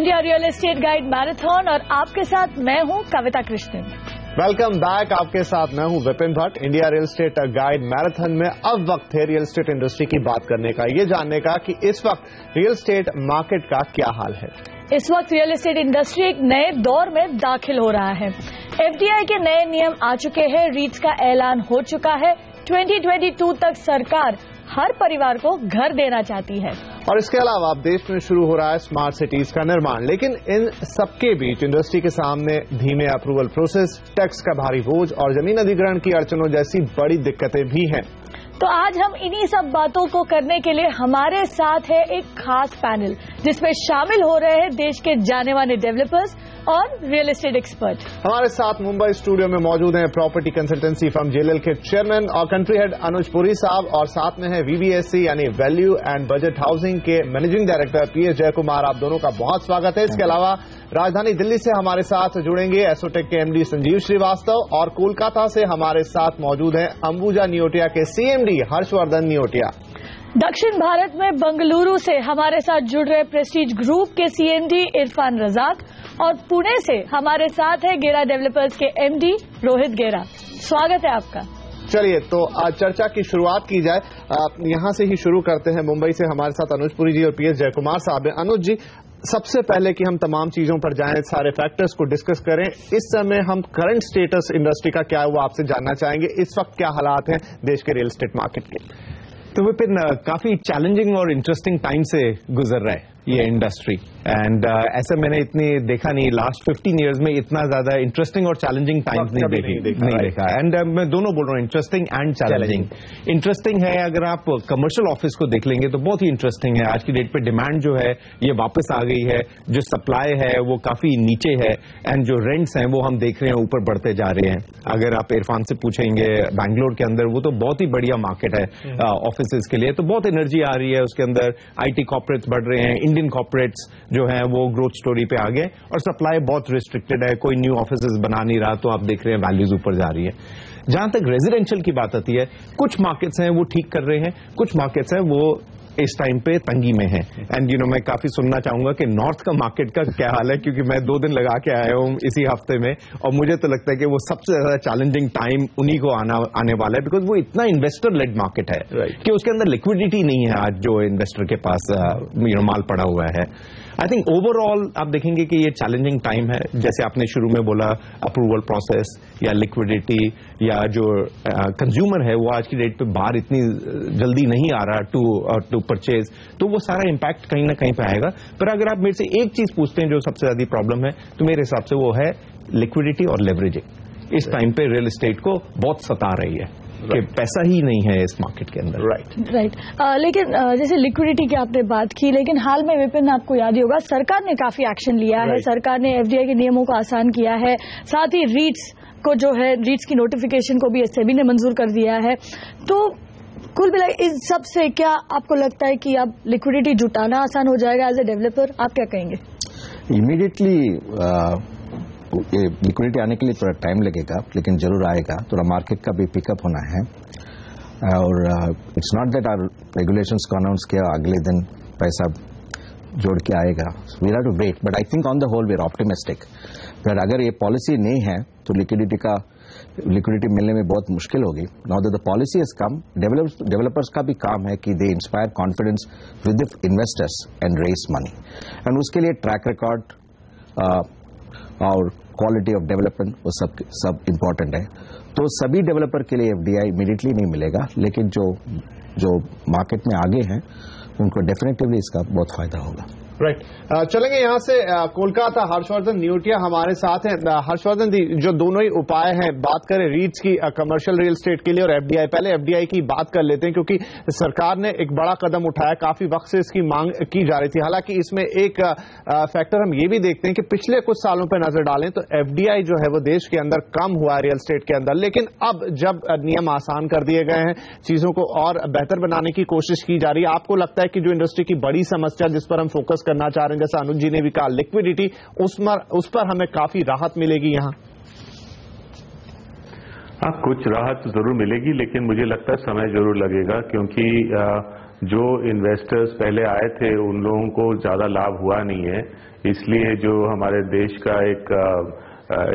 India real estate guide marathon और आपके साथ मैं हूं कविता कृष्णन। Welcome back. आपके साथ मैं हूं Vipin Bhatt. India real estate guide marathon में अब वक्त है रियल एस्टेट इंडस्ट्री की बात करने का, ये जानने का कि इस वक्त रियल एस्टेट मार्केट का क्या हाल है। इस वक्त रियल एस्टेट इंडस्ट्री एक नए दौर में दाखिल हो रहा है। एफडीआई के नए नियम आ चुके हैं, रीट्स का ऐलान हो चुका है। 2022 तक सरकार हर परिवार को घर देना चाहती है और इसके अलावा अब देश में शुरू हो रहा है स्मार्ट सिटीज का निर्माण। लेकिन इन सबके बीच इंडस्ट्री के सामने धीमे अप्रूवल प्रोसेस, टैक्स का भारी बोझ और जमीन अधिग्रहण की अड़चनों जैसी बड़ी दिक्कतें भी हैं। तो आज हम इन्हीं सब बातों को करने के लिए हमारे साथ है एक खास पैनल जिसमें शामिल हो रहे हैं देश के जाने माने डेवलपर्स और रियल एस्टेट एक्सपर्ट। हमारे साथ मुंबई स्टूडियो में मौजूद हैं प्रॉपर्टी कंसल्टेंसी फर्म जेएलएल के चेयरमैन और कंट्री हेड अनुज पुरी साहब, और साथ में है वीबीएससी यानी वैल्यू एंड बजट हाउसिंग के मैनेजिंग डायरेक्टर पीएस जयकुमार। आप दोनों का बहुत स्वागत है। इसके अलावा राजधानी दिल्ली से हमारे साथ जुड़ेंगे एसोटेक के एमडी संजीव श्रीवास्तव, और कोलकाता से हमारे साथ मौजूद हैं अंबुजा नियोटिया के सीएमडी हर्षवर्धन नियोटिया। दक्षिण भारत में बेंगलुरु से हमारे साथ जुड़ रहे प्रेस्टीज ग्रुप के सीएमडी इरफान रजाक, और पुणे से हमारे साथ है गेरा डेवलपर्स के एमडी रोहित गेरा। स्वागत है आपका। चलिए तो आज चर्चा की शुरुआत की जाए। यहां से ही शुरू करते हैं। मुंबई से हमारे साथ अनुज पुरी जी और पीएस जयकुमार साहब हैं। अनुज जी, सबसे पहले कि हम तमाम चीजों पर जाएं, सारे फैक्टर्स को डिस्कस करें, इस समय हम करंट स्टेटस इंडस्ट्री का क्या है वो आपसे जानना चाहेंगे। इस वक्त क्या हालात हैं देश के रियल एस्टेट मार्केट के? तो विपिन, काफी चैलेंजिंग और इंटरेस्टिंग टाइम से गुजर रहा है ये इंडस्ट्री, एंड ऐसे मैंने इतनी देखा नहीं, लास्ट 15 इयर्स में इतना ज्यादा इंटरेस्टिंग और चैलेंजिंग टाइम्स नहीं देखा। एंड मैं दोनों बोल रहा हूँ, इंटरेस्टिंग एंड चैलेंजिंग। इंटरेस्टिंग है अगर आप कमर्शियल ऑफिस को देख लेंगे तो बहुत ही इंटरेस्टिंग है। आज की डेट पे डिमांड जो है ये वापस आ गई है, जो सप्लाई है वो काफी नीचे है, एंड जो रेंट्स हैं वो हम देख रहे हैं ऊपर बढ़ते जा रहे हैं। अगर आप इरफान से पूछेंगे बैंगलोर के अंदर, वो तो बहुत ही बढ़िया मार्केट है ऑफिस के लिए, तो बहुत एनर्जी आ रही है उसके अंदर। आईटी कॉर्पोरेट्स बढ़ रहे हैं, इंडियन कॉर्पोरेट्स जो है वो ग्रोथ स्टोरी पे आ गए, और सप्लाई बहुत रिस्ट्रिक्टेड है, कोई न्यू ऑफिसेज बना नहीं रहा, तो आप देख रहे हैं वैल्यूज ऊपर जा रही है। जहां तक रेजिडेंशियल की बात आती है, कुछ मार्केट्स हैं वो ठीक कर रहे हैं, कुछ मार्केट्स हैं वो इस टाइम पे तंगी में है। एंड मैं काफी सुनना चाहूंगा कि नॉर्थ का मार्केट का क्या हाल है, क्योंकि मैं 2 दिन लगा के आया हूं इसी हफ्ते में, और मुझे तो लगता है कि वो सबसे ज्यादा चैलेंजिंग टाइम उन्हीं को आने वाला है, बिकॉज वो इतना इन्वेस्टर लेड मार्केट है कि उसके अंदर लिक्विडिटी नहीं है आज जो इन्वेस्टर के पास माल पड़ा हुआ है। आई थिंक ओवरऑल आप देखेंगे कि ये चैलेंजिंग टाइम है। जैसे आपने शुरू में बोला, अप्रूवल प्रोसेस या लिक्विडिटी या जो कंज्यूमर है वो आज की डेट पे बाहर इतनी जल्दी नहीं आ रहा टू परचेज, तो वो सारा इम्पैक्ट कहीं ना कहीं पे आएगा। पर अगर आप मेरे से एक चीज पूछते हैं जो सबसे ज्यादा प्रॉब्लम है, तो मेरे हिसाब से वो है लिक्विडिटी और लेवरेजिंग। इस टाइम पे रियल एस्टेट को बहुत सता रही है कि पैसा ही नहीं है इस मार्केट के अंदर। राइट। लेकिन जैसे लिक्विडिटी की आपने बात की, लेकिन हाल में विपिन आपको याद ही होगा सरकार ने काफी एक्शन लिया है। सरकार ने एफडीआई के नियमों को आसान किया है, साथ ही रीट्स को जो है रीट्स की नोटिफिकेशन को भी सेबी ने मंजूर कर दिया है। तो कुल मिला इस सब से क्या आपको लगता है कि अब लिक्विडिटी जुटाना आसान हो जाएगा एज ए डेवलपर? आप क्या कहेंगे? इमीडिएटली लिक्विडिटी आने के लिए थोड़ा टाइम लगेगा, लेकिन जरूर आएगा। थोड़ा मार्केट का भी पिकअप होना है, और it's not that our regulations को अनाउंस किया अगले दिन पैसा जोड़ के आएगा। We have to wait, but I think on the whole we are optimistic. पर अगर ये पॉलिसी नहीं है तो लिक्विडिटी मिलने में बहुत मुश्किल होगी। Now that the policy has come, developers का भी काम है कि they inspire confidence with the investors and raise money, and उसके लिए ट्रैक रिकॉर्ड और क्वालिटी ऑफ डेवलपमेंट वो सब इम्पोर्टेंट है। तो सभी डेवलपर के लिए एफडीआई इमीडिएटली नहीं मिलेगा, लेकिन जो मार्केट में आगे हैं उनको डेफिनेटली इसका बहुत फायदा होगा। राइट। चलेंगे यहां से कोलकाता। हर्षवर्धन नियोटिया हमारे साथ हैं। हर्षवर्धन जी, जो दोनों ही उपाय हैं, बात करें रीट्स की कमर्शियल रियल एस्टेट के लिए और एफडीआई, पहले एफडीआई की बात कर लेते हैं, क्योंकि सरकार ने एक बड़ा कदम उठाया, काफी वक्त से इसकी मांग की जा रही थी। हालांकि इसमें एक फैक्टर हम ये भी देखते हैं कि पिछले कुछ सालों पर नजर डालें तो एफडीआई जो है वो देश के अंदर कम हुआ रियल एस्टेट के अंदर, लेकिन अब जब नियम आसान कर दिए गए हैं, चीजों को और बेहतर बनाने की कोशिश की जा रही है, आपको लगता है कि जो इंडस्ट्री की बड़ी समस्या जिस पर हम फोकस करना चाह रहे हैं, जैसा अनुज जी ने भी कहा, लिक्विडिटी, उस पर हमें काफी राहत मिलेगी यहां? हाँ, कुछ राहत जरूर मिलेगी, लेकिन मुझे लगता है समय जरूर लगेगा, क्योंकि जो इन्वेस्टर्स पहले आए थे उन लोगों को ज़्यादा लाभ हुआ नहीं है, इसलिए जो हमारे देश का एक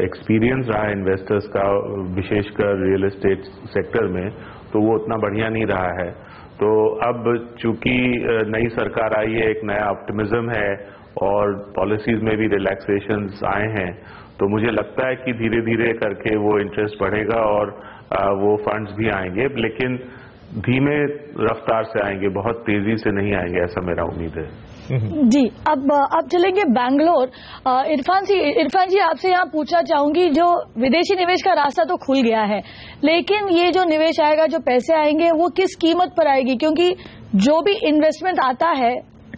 एक्सपीरियंस रहा है इन्वेस्टर्स का, विशेषकर रियल एस्टेट सेक्टर में, तो वो उतना बढ़िया नहीं रहा है। तो अब चूंकि नई सरकार आई है, एक नया ऑप्टिमिज्म है और पॉलिसीज में भी रिलैक्सेशंस आए हैं, तो मुझे लगता है कि धीरे धीरे करके वो इंटरेस्ट बढ़ेगा और वो फंड्स भी आएंगे, लेकिन धीमे रफ्तार से आएंगे, बहुत तेजी से नहीं आएंगे, ऐसा मेरा उम्मीद है। जी, अब चलेंगे बैंगलोर। इरफान जी आपसे यहाँ पूछना चाहूंगी, जो विदेशी निवेश का रास्ता तो खुल गया है, लेकिन ये जो निवेश आएगा, जो पैसे आएंगे, वो किस कीमत पर आएगी? क्योंकि जो भी इन्वेस्टमेंट आता है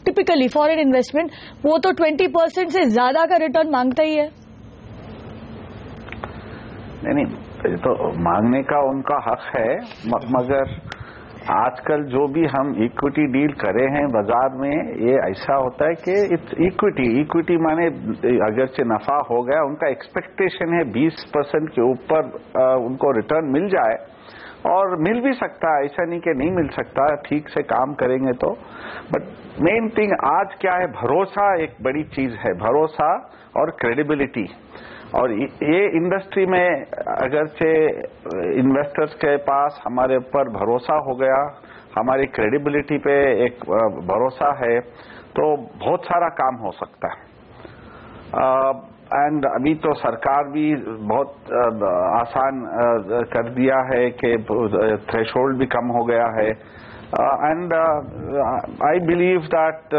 टिपिकली फॉरेन इन्वेस्टमेंट, वो तो 20% से ज्यादा का रिटर्न मांगता ही है। नहीं, तो मांगने का उनका हक है, मगर आजकल जो भी हम इक्विटी डील करे हैं बाजार में, ये ऐसा होता है कि इक्विटी माने अगरचे नफा हो गया, उनका एक्सपेक्टेशन है 20% के ऊपर उनको रिटर्न मिल जाए, और मिल भी सकता है, ऐसा नहीं कि नहीं मिल सकता, ठीक से काम करेंगे तो। बट मेन थिंग आज क्या है, भरोसा एक बड़ी चीज है, भरोसा और क्रेडिबिलिटी। और ये इंडस्ट्री में अगरचे इन्वेस्टर्स के पास हमारे ऊपर भरोसा हो गया, हमारी क्रेडिबिलिटी पे एक भरोसा है, तो बहुत सारा काम हो सकता है। एंड अभी तो सरकार भी बहुत आसान कर दिया है कि थ्रेशोल्ड भी कम हो गया है। And I believe that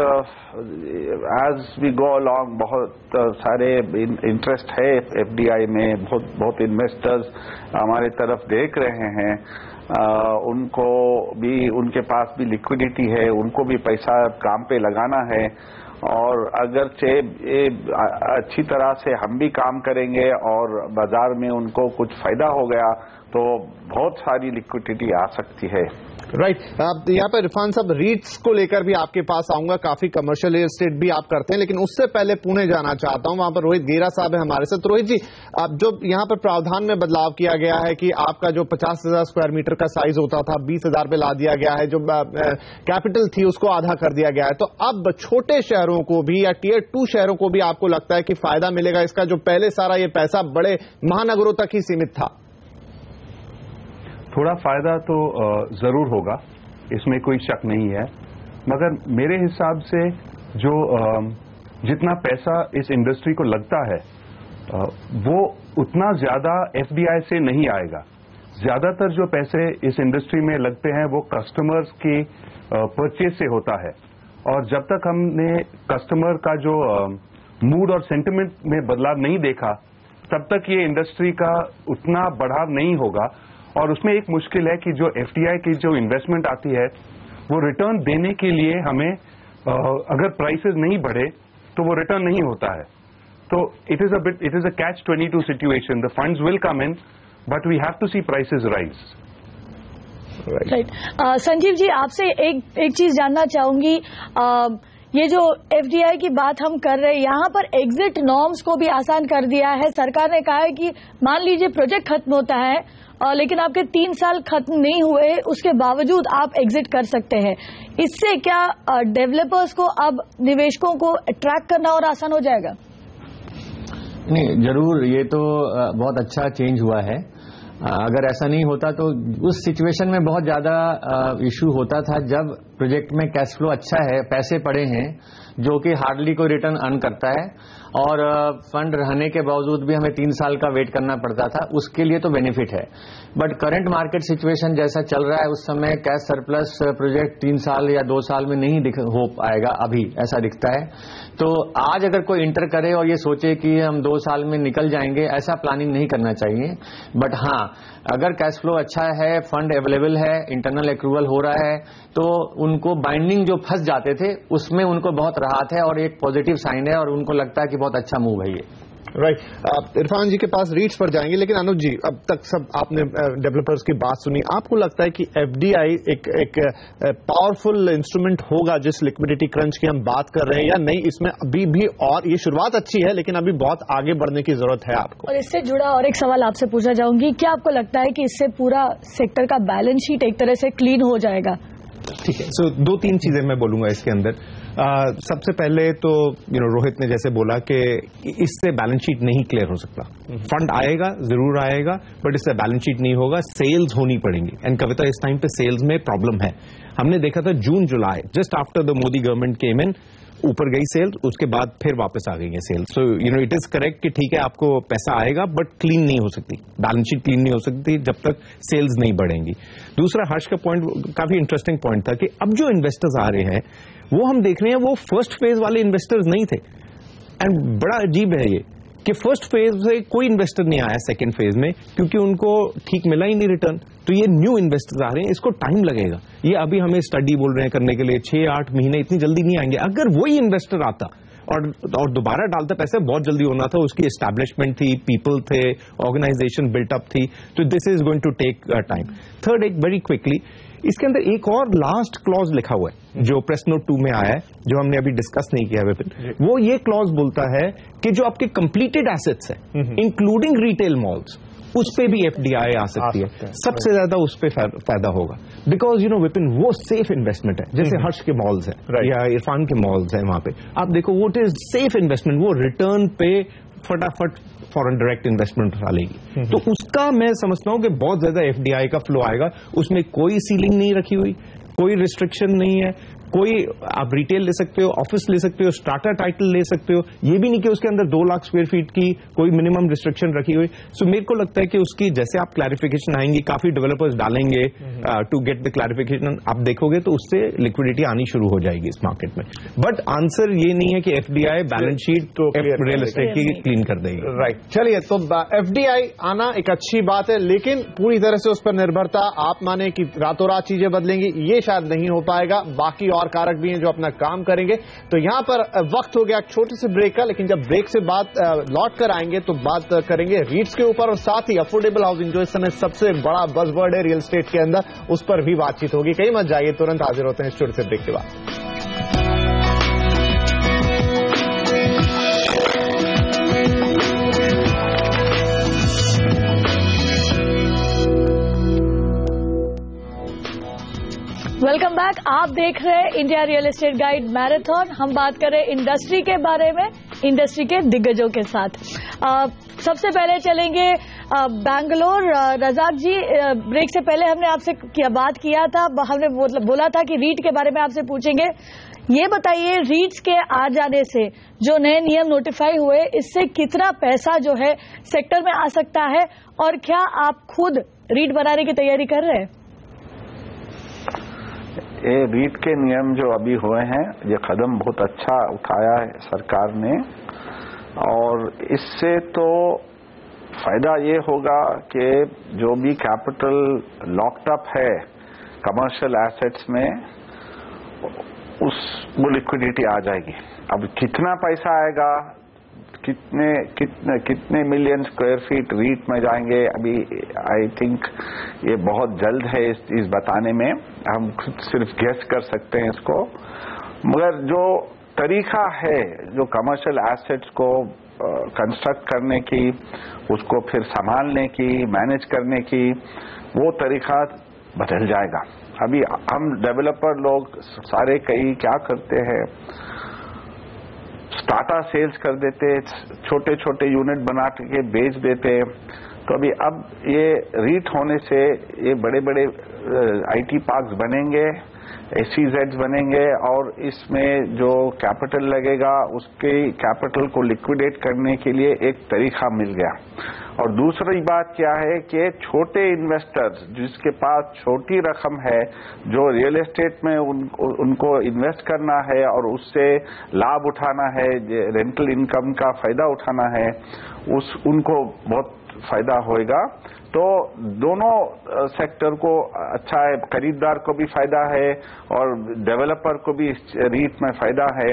as we go along, बहुत सारे इंटरेस्ट है FDI में, बहुत इन्वेस्टर्स हमारे तरफ देख रहे हैं, उनको भी, उनके पास भी लिक्विडिटी है, उनको भी पैसा काम पे लगाना है, और अगर अच्छी तरह से हम भी काम करेंगे और बाजार में उनको कुछ फायदा हो गया, तो बहुत सारी लिक्विडिटी आ सकती है। राइट, यहाँ पर इरफान साहब, रीट्स को लेकर भी आपके पास आऊंगा, काफी कमर्शियल रियल एस्टेट भी आप करते हैं, लेकिन उससे पहले पुणे जाना चाहता हूं, वहां पर रोहित गेरा साहब है हमारे साथ। रोहित जी, अब जो यहाँ पर प्रावधान में बदलाव किया गया है कि आपका जो 50,000 स्क्वायर मीटर का साइज होता था 20,000 पे ला दिया गया है, जो कैपिटल थी उसको आधा कर दिया गया है, तो अब छोटे शहरों को भी या टियर 2 शहरों को भी आपको लगता है कि फायदा मिलेगा इसका, जो पहले सारा ये पैसा बड़े महानगरों तक ही सीमित था? थोड़ा फायदा तो जरूर होगा, इसमें कोई शक नहीं है, मगर मेरे हिसाब से जो जितना पैसा इस इंडस्ट्री को लगता है वो उतना ज्यादा FDI से नहीं आएगा। ज्यादातर जो पैसे इस इंडस्ट्री में लगते हैं वो कस्टमर्स के परचेज से होता है, और जब तक हमने कस्टमर का जो मूड और सेंटिमेंट में बदलाव नहीं देखा, तब तक ये इंडस्ट्री का उतना बढ़ाव नहीं होगा। और उसमें एक मुश्किल है कि जो FDI की जो इन्वेस्टमेंट आती है, वो रिटर्न देने के लिए हमें अगर प्राइसेस नहीं बढ़े तो वो रिटर्न नहीं होता है। तो it is a catch-22 situation. The funds will come in, but we have to see prices rise. Right, Sanjeev ji, आपसे एक चीज जानना चाहूंगी, ये जो FDI की बात हम कर रहे हैं, यहाँ पर एग्जिट नॉर्म्स को भी आसान कर दिया है। सरकार ने कहा है कि मान लीजिए प्रोजेक्ट खत्म होता है, लेकिन आपके 3 साल खत्म नहीं हुए, उसके बावजूद आप एग्जिट कर सकते हैं। इससे क्या डेवलपर्स को अब निवेशकों को अट्रैक्ट करना और आसान हो जाएगा? नहीं, जरूर, ये तो बहुत अच्छा चेंज हुआ है। अगर ऐसा नहीं होता तो उस सिचुएशन में बहुत ज्यादा इशू होता था, जब प्रोजेक्ट में कैश फ्लो अच्छा है, पैसे पड़े हैं, जो कि हार्डली कोई रिटर्न अर्न करता है, और फंड रहने के बावजूद भी हमें 3 साल का वेट करना पड़ता था, उसके लिए तो बेनिफिट है। बट करंट मार्केट सिचुएशन जैसा चल रहा है, उस समय कैश सरप्लस प्रोजेक्ट 3 साल या 2 साल में नहीं हो पाएगा, अभी ऐसा दिखता है। तो आज अगर कोई इंटर करे और ये सोचे कि हम 2 साल में निकल जाएंगे, ऐसा प्लानिंग नहीं करना चाहिए। बट हाँ, अगर कैश फ्लो अच्छा है, फंड अवेलेबल है, इंटरनल एक्रूवल हो रहा है, तो उनको बाइंडिंग जो फंस जाते थे उसमें उनको बहुत राहत है, और एक पॉजिटिव साइन है, और उनको लगता है कि बहुत अच्छा मूव है ये। राइट, इरफान जी के पास रीट्स पर जाएंगे, लेकिन अनुज जी, अब तक सब आपने डेवलपर्स की बात सुनी, आपको लगता है कि FDI एक पावरफुल इंस्ट्रूमेंट होगा जिस लिक्विडिटी क्रंच की हम बात कर रहे हैं, या नहीं? इसमें अभी भी, और ये शुरुआत अच्छी है, लेकिन अभी बहुत आगे बढ़ने की जरूरत है आपको। और इससे जुड़ा और एक सवाल आपसे पूछना चाहूंगी, क्या आपको लगता है कि इससे पूरा सेक्टर का बैलेंस शीट एक तरह से क्लीन हो जाएगा? ठीक है, सो 2-3 चीजें मैं बोलूंगा इसके अंदर। सबसे पहले तो रोहित ने जैसे बोला कि इससे बैलेंस शीट नहीं क्लियर हो सकता। फंड आएगा, जरूर आएगा, बट इससे बैलेंस शीट नहीं होगा, सेल्स होनी पड़ेंगी। एंड कविता, इस टाइम पे सेल्स में प्रॉब्लम है। हमने देखा था जून जुलाई, just after the Modi government came in, ऊपर गई सेल्स, उसके बाद फिर वापस आ गई है sales. So it is correct कि ठीक है आपको पैसा आएगा, बट क्लीन नहीं हो सकती, बैलेंस शीट क्लीन नहीं हो सकती जब तक सेल्स नहीं बढ़ेंगी। दूसरा, हर्ष का पॉइंट काफी इंटरेस्टिंग पॉइंट था कि अब जो इन्वेस्टर्स आ रहे हैं वो हम देख रहे हैं वो फर्स्ट फेज वाले इन्वेस्टर्स नहीं थे। एंड बड़ा अजीब है ये कि फर्स्ट फेज से कोई इन्वेस्टर नहीं आया सेकेंड फेज में, क्योंकि उनको ठीक मिला ही नहीं रिटर्न। तो ये न्यू इन्वेस्टर्स आ रहे हैं, इसको टाइम लगेगा। ये अभी हमें स्टडी बोल रहे हैं करने के लिए 6-8 महीने, इतनी जल्दी नहीं आएंगे। अगर वही इन्वेस्टर आता और दोबारा डालता पैसे, बहुत जल्दी होना था, उसकी एस्टैब्लिशमेंट थी, पीपल थे, ऑर्गेनाइजेशन बिल्टअप थी, तो this is going to take time. Third, एक वेरी क्विकली, इसके अंदर एक और लास्ट क्लॉज लिखा हुआ है जो प्रेस नोट 2 में आया है, जो हमने अभी डिस्कस नहीं किया विपिन। वो ये क्लॉज बोलता है कि जो आपके कंप्लीटेड एसेट्स है, इंक्लूडिंग रिटेल मॉल्स, उस पे भी एफडीआई आ सकती है। सबसे ज्यादा उस पे फायदा होगा, बिकॉज विपिन वो सेफ इन्वेस्टमेंट है। जैसे हर्ष के मॉल्स है या इरफान के मॉल्स है, वहां पे आप देखो वो इट इज सेफ इन्वेस्टमेंट, वो रिटर्न पे फटाफट फॉरेन डायरेक्ट इन्वेस्टमेंट उठा लेगी। तो उसका मैं समझता हूं कि बहुत ज्यादा एफडीआई का फ्लो आएगा। उसमें कोई सीलिंग नहीं रखी हुई, कोई रिस्ट्रिक्शन नहीं है, कोई आप रिटेल ले सकते हो, ऑफिस ले सकते हो, स्टार्टर टाइटल ले सकते हो। ये भी नहीं कि उसके अंदर 2 लाख स्क्वायर फीट की कोई मिनिमम रिस्ट्रिक्शन रखी हुई। सो मेरे को लगता है कि उसकी जैसे आप क्लैरिफिकेशन आएंगी, काफी डेवलपर्स डालेंगे टू गेट द क्लैरिफिकेशन, आप देखोगे तो उससे लिक्विडिटी आनी शुरू हो जाएगी इस मार्केट में। बट आंसर ये नहीं है कि एफडीआई बैलेंस शीट तो रियल एस्टेट की क्लीन कर देगी। राइट, चलिए, तो एफडीआई आना एक अच्छी बात है, लेकिन पूरी तरह से उस पर निर्भरता आप माने कि रातों रात चीजें बदलेंगी, ये शायद नहीं हो पाएगा। बाकी और कारक भी हैं जो अपना काम करेंगे। तो यहां पर वक्त हो गया छोटे से ब्रेक का, लेकिन जब ब्रेक से बात लौट कर आएंगे तो बात करेंगे रीट्स के ऊपर, और साथ ही अफोर्डेबल हाउसिंग जो इस समय सबसे बड़ा बज़वर्ड है रियल एस्टेट के अंदर, उस पर भी बातचीत होगी। कहीं मत जाइए, तुरंत हाजिर होते हैं इस छोटे से ब्रेक के बाद। Welcome back. आप देख रहे हैं India real estate guide marathon. हम बात कर रहे हैं इंडस्ट्री के बारे में, इंडस्ट्री के दिग्गजों के साथ। सबसे पहले चलेंगे बैंगलोर। रजाक जी, ब्रेक से पहले हमने आपसे बात किया था, हमने बोला था कि रीट के बारे में आपसे पूछेंगे। ये बताइए, रीट्स के आ जाने से जो नए नियम नोटिफाई हुए, इससे कितना पैसा जो है सेक्टर में आ सकता है, और क्या आप खुद रीट बनाने की तैयारी कर रहे हैं? ये रीट के नियम जो अभी हुए हैं, ये कदम बहुत अच्छा उठाया है सरकार ने, और इससे तो फायदा ये होगा कि जो भी कैपिटल लॉक्ड अप है कमर्शियल एसेट्स में, वो लिक्विडिटी आ जाएगी। अब कितना पैसा आएगा, कितने मिलियन स्क्वायर फीट रीट में जाएंगे, अभी आई थिंक ये बहुत जल्द है इस चीज बताने में, हम खुद सिर्फ गेस कर सकते हैं इसको। मगर जो तरीका है जो कमर्शियल एसेट्स को कंस्ट्रक्ट करने की, उसको फिर संभालने की, मैनेज करने की, वो तरीका बदल जाएगा। अभी हम डेवलपर लोग सारे कई क्या करते हैं, स्टार्टर सेल्स कर देते, छोटे छोटे यूनिट बना के बेच देते। तो अभी अब ये रीट होने से ये बड़े बड़े आईटी पार्क्स बनेंगे, SEZs बनेंगे, और इसमें जो कैपिटल लगेगा उसके कैपिटल को लिक्विडेट करने के लिए एक तरीका मिल गया। और दूसरी बात क्या है कि छोटे इन्वेस्टर्स जिसके पास छोटी रकम है, जो रियल एस्टेट में उनको इन्वेस्ट करना है और उससे लाभ उठाना है, रेंटल इनकम का फायदा उठाना है, उनको बहुत फायदा होएगा। तो दोनों सेक्टर को अच्छा है, खरीदार को भी फायदा है और डेवलपर को भी रीट में फायदा है।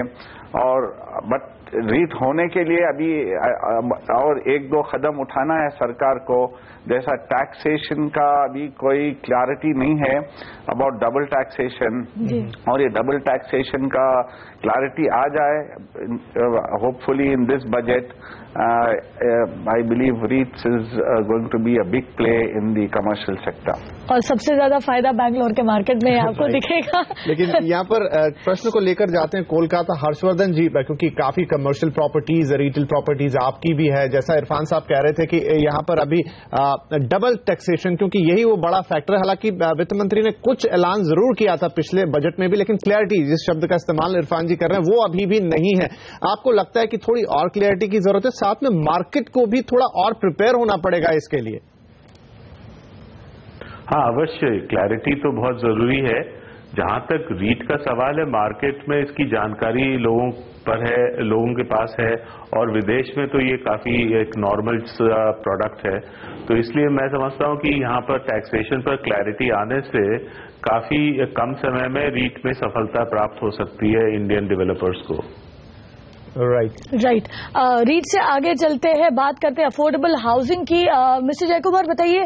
और बट रीट होने के लिए अभी और 1-2 कदम उठाना है सरकार को, जैसा टैक्सेशन का अभी कोई क्लैरिटी नहीं है अबाउट डबल टैक्सेशन, और ये डबल टैक्सेशन का क्लैरिटी आ जाए hopefully in this budget, I believe REITs is going to be a big play in the commercial sector. और सबसे ज्यादा फायदा बैंगलोर के मार्केट में आपको दिखेगा। लेकिन यहाँ पर प्रश्न को लेकर जाते हैं कोलकाता। हर्षवर्धन जी, क्योंकि काफी कमर्शियल प्रॉपर्टीज, रिटेल प्रॉपर्टीज आपकी भी है, जैसा इरफान साहब कह रहे थे कि यहाँ पर अभी डबल टैक्सेशन, क्योंकि यही वो बड़ा फैक्टर है। हालांकि वित्त मंत्री ने कुछ ऐलान जरूर किया था पिछले बजट में भी, लेकिन क्लैरिटी, जिस शब्द का इस्तेमाल इरफान जी कर रहे हैं, वो अभी भी नहीं है। आपको लगता है कि थोड़ी और क्लैरिटी की जरूरत है, साथ में मार्केट को भी थोड़ा और प्रिपेयर होना पड़ेगा इसके लिए? हाँ, अवश्य क्लैरिटी तो बहुत जरूरी है। जहां तक रीट का सवाल है, मार्केट में इसकी जानकारी लोगों पर है, लोगों के पास है, और विदेश में तो ये काफी एक नॉर्मल प्रोडक्ट है। तो इसलिए मैं समझता हूं कि यहाँ पर टैक्सेशन पर क्लैरिटी आने से काफी कम समय में रीट में सफलता प्राप्त हो सकती है इंडियन डेवलपर्स को। राइट। रीट से आगे चलते हैं, बात करते हैं अफोर्डेबल हाउसिंग की। मिस्टर जयकुमार बताइए,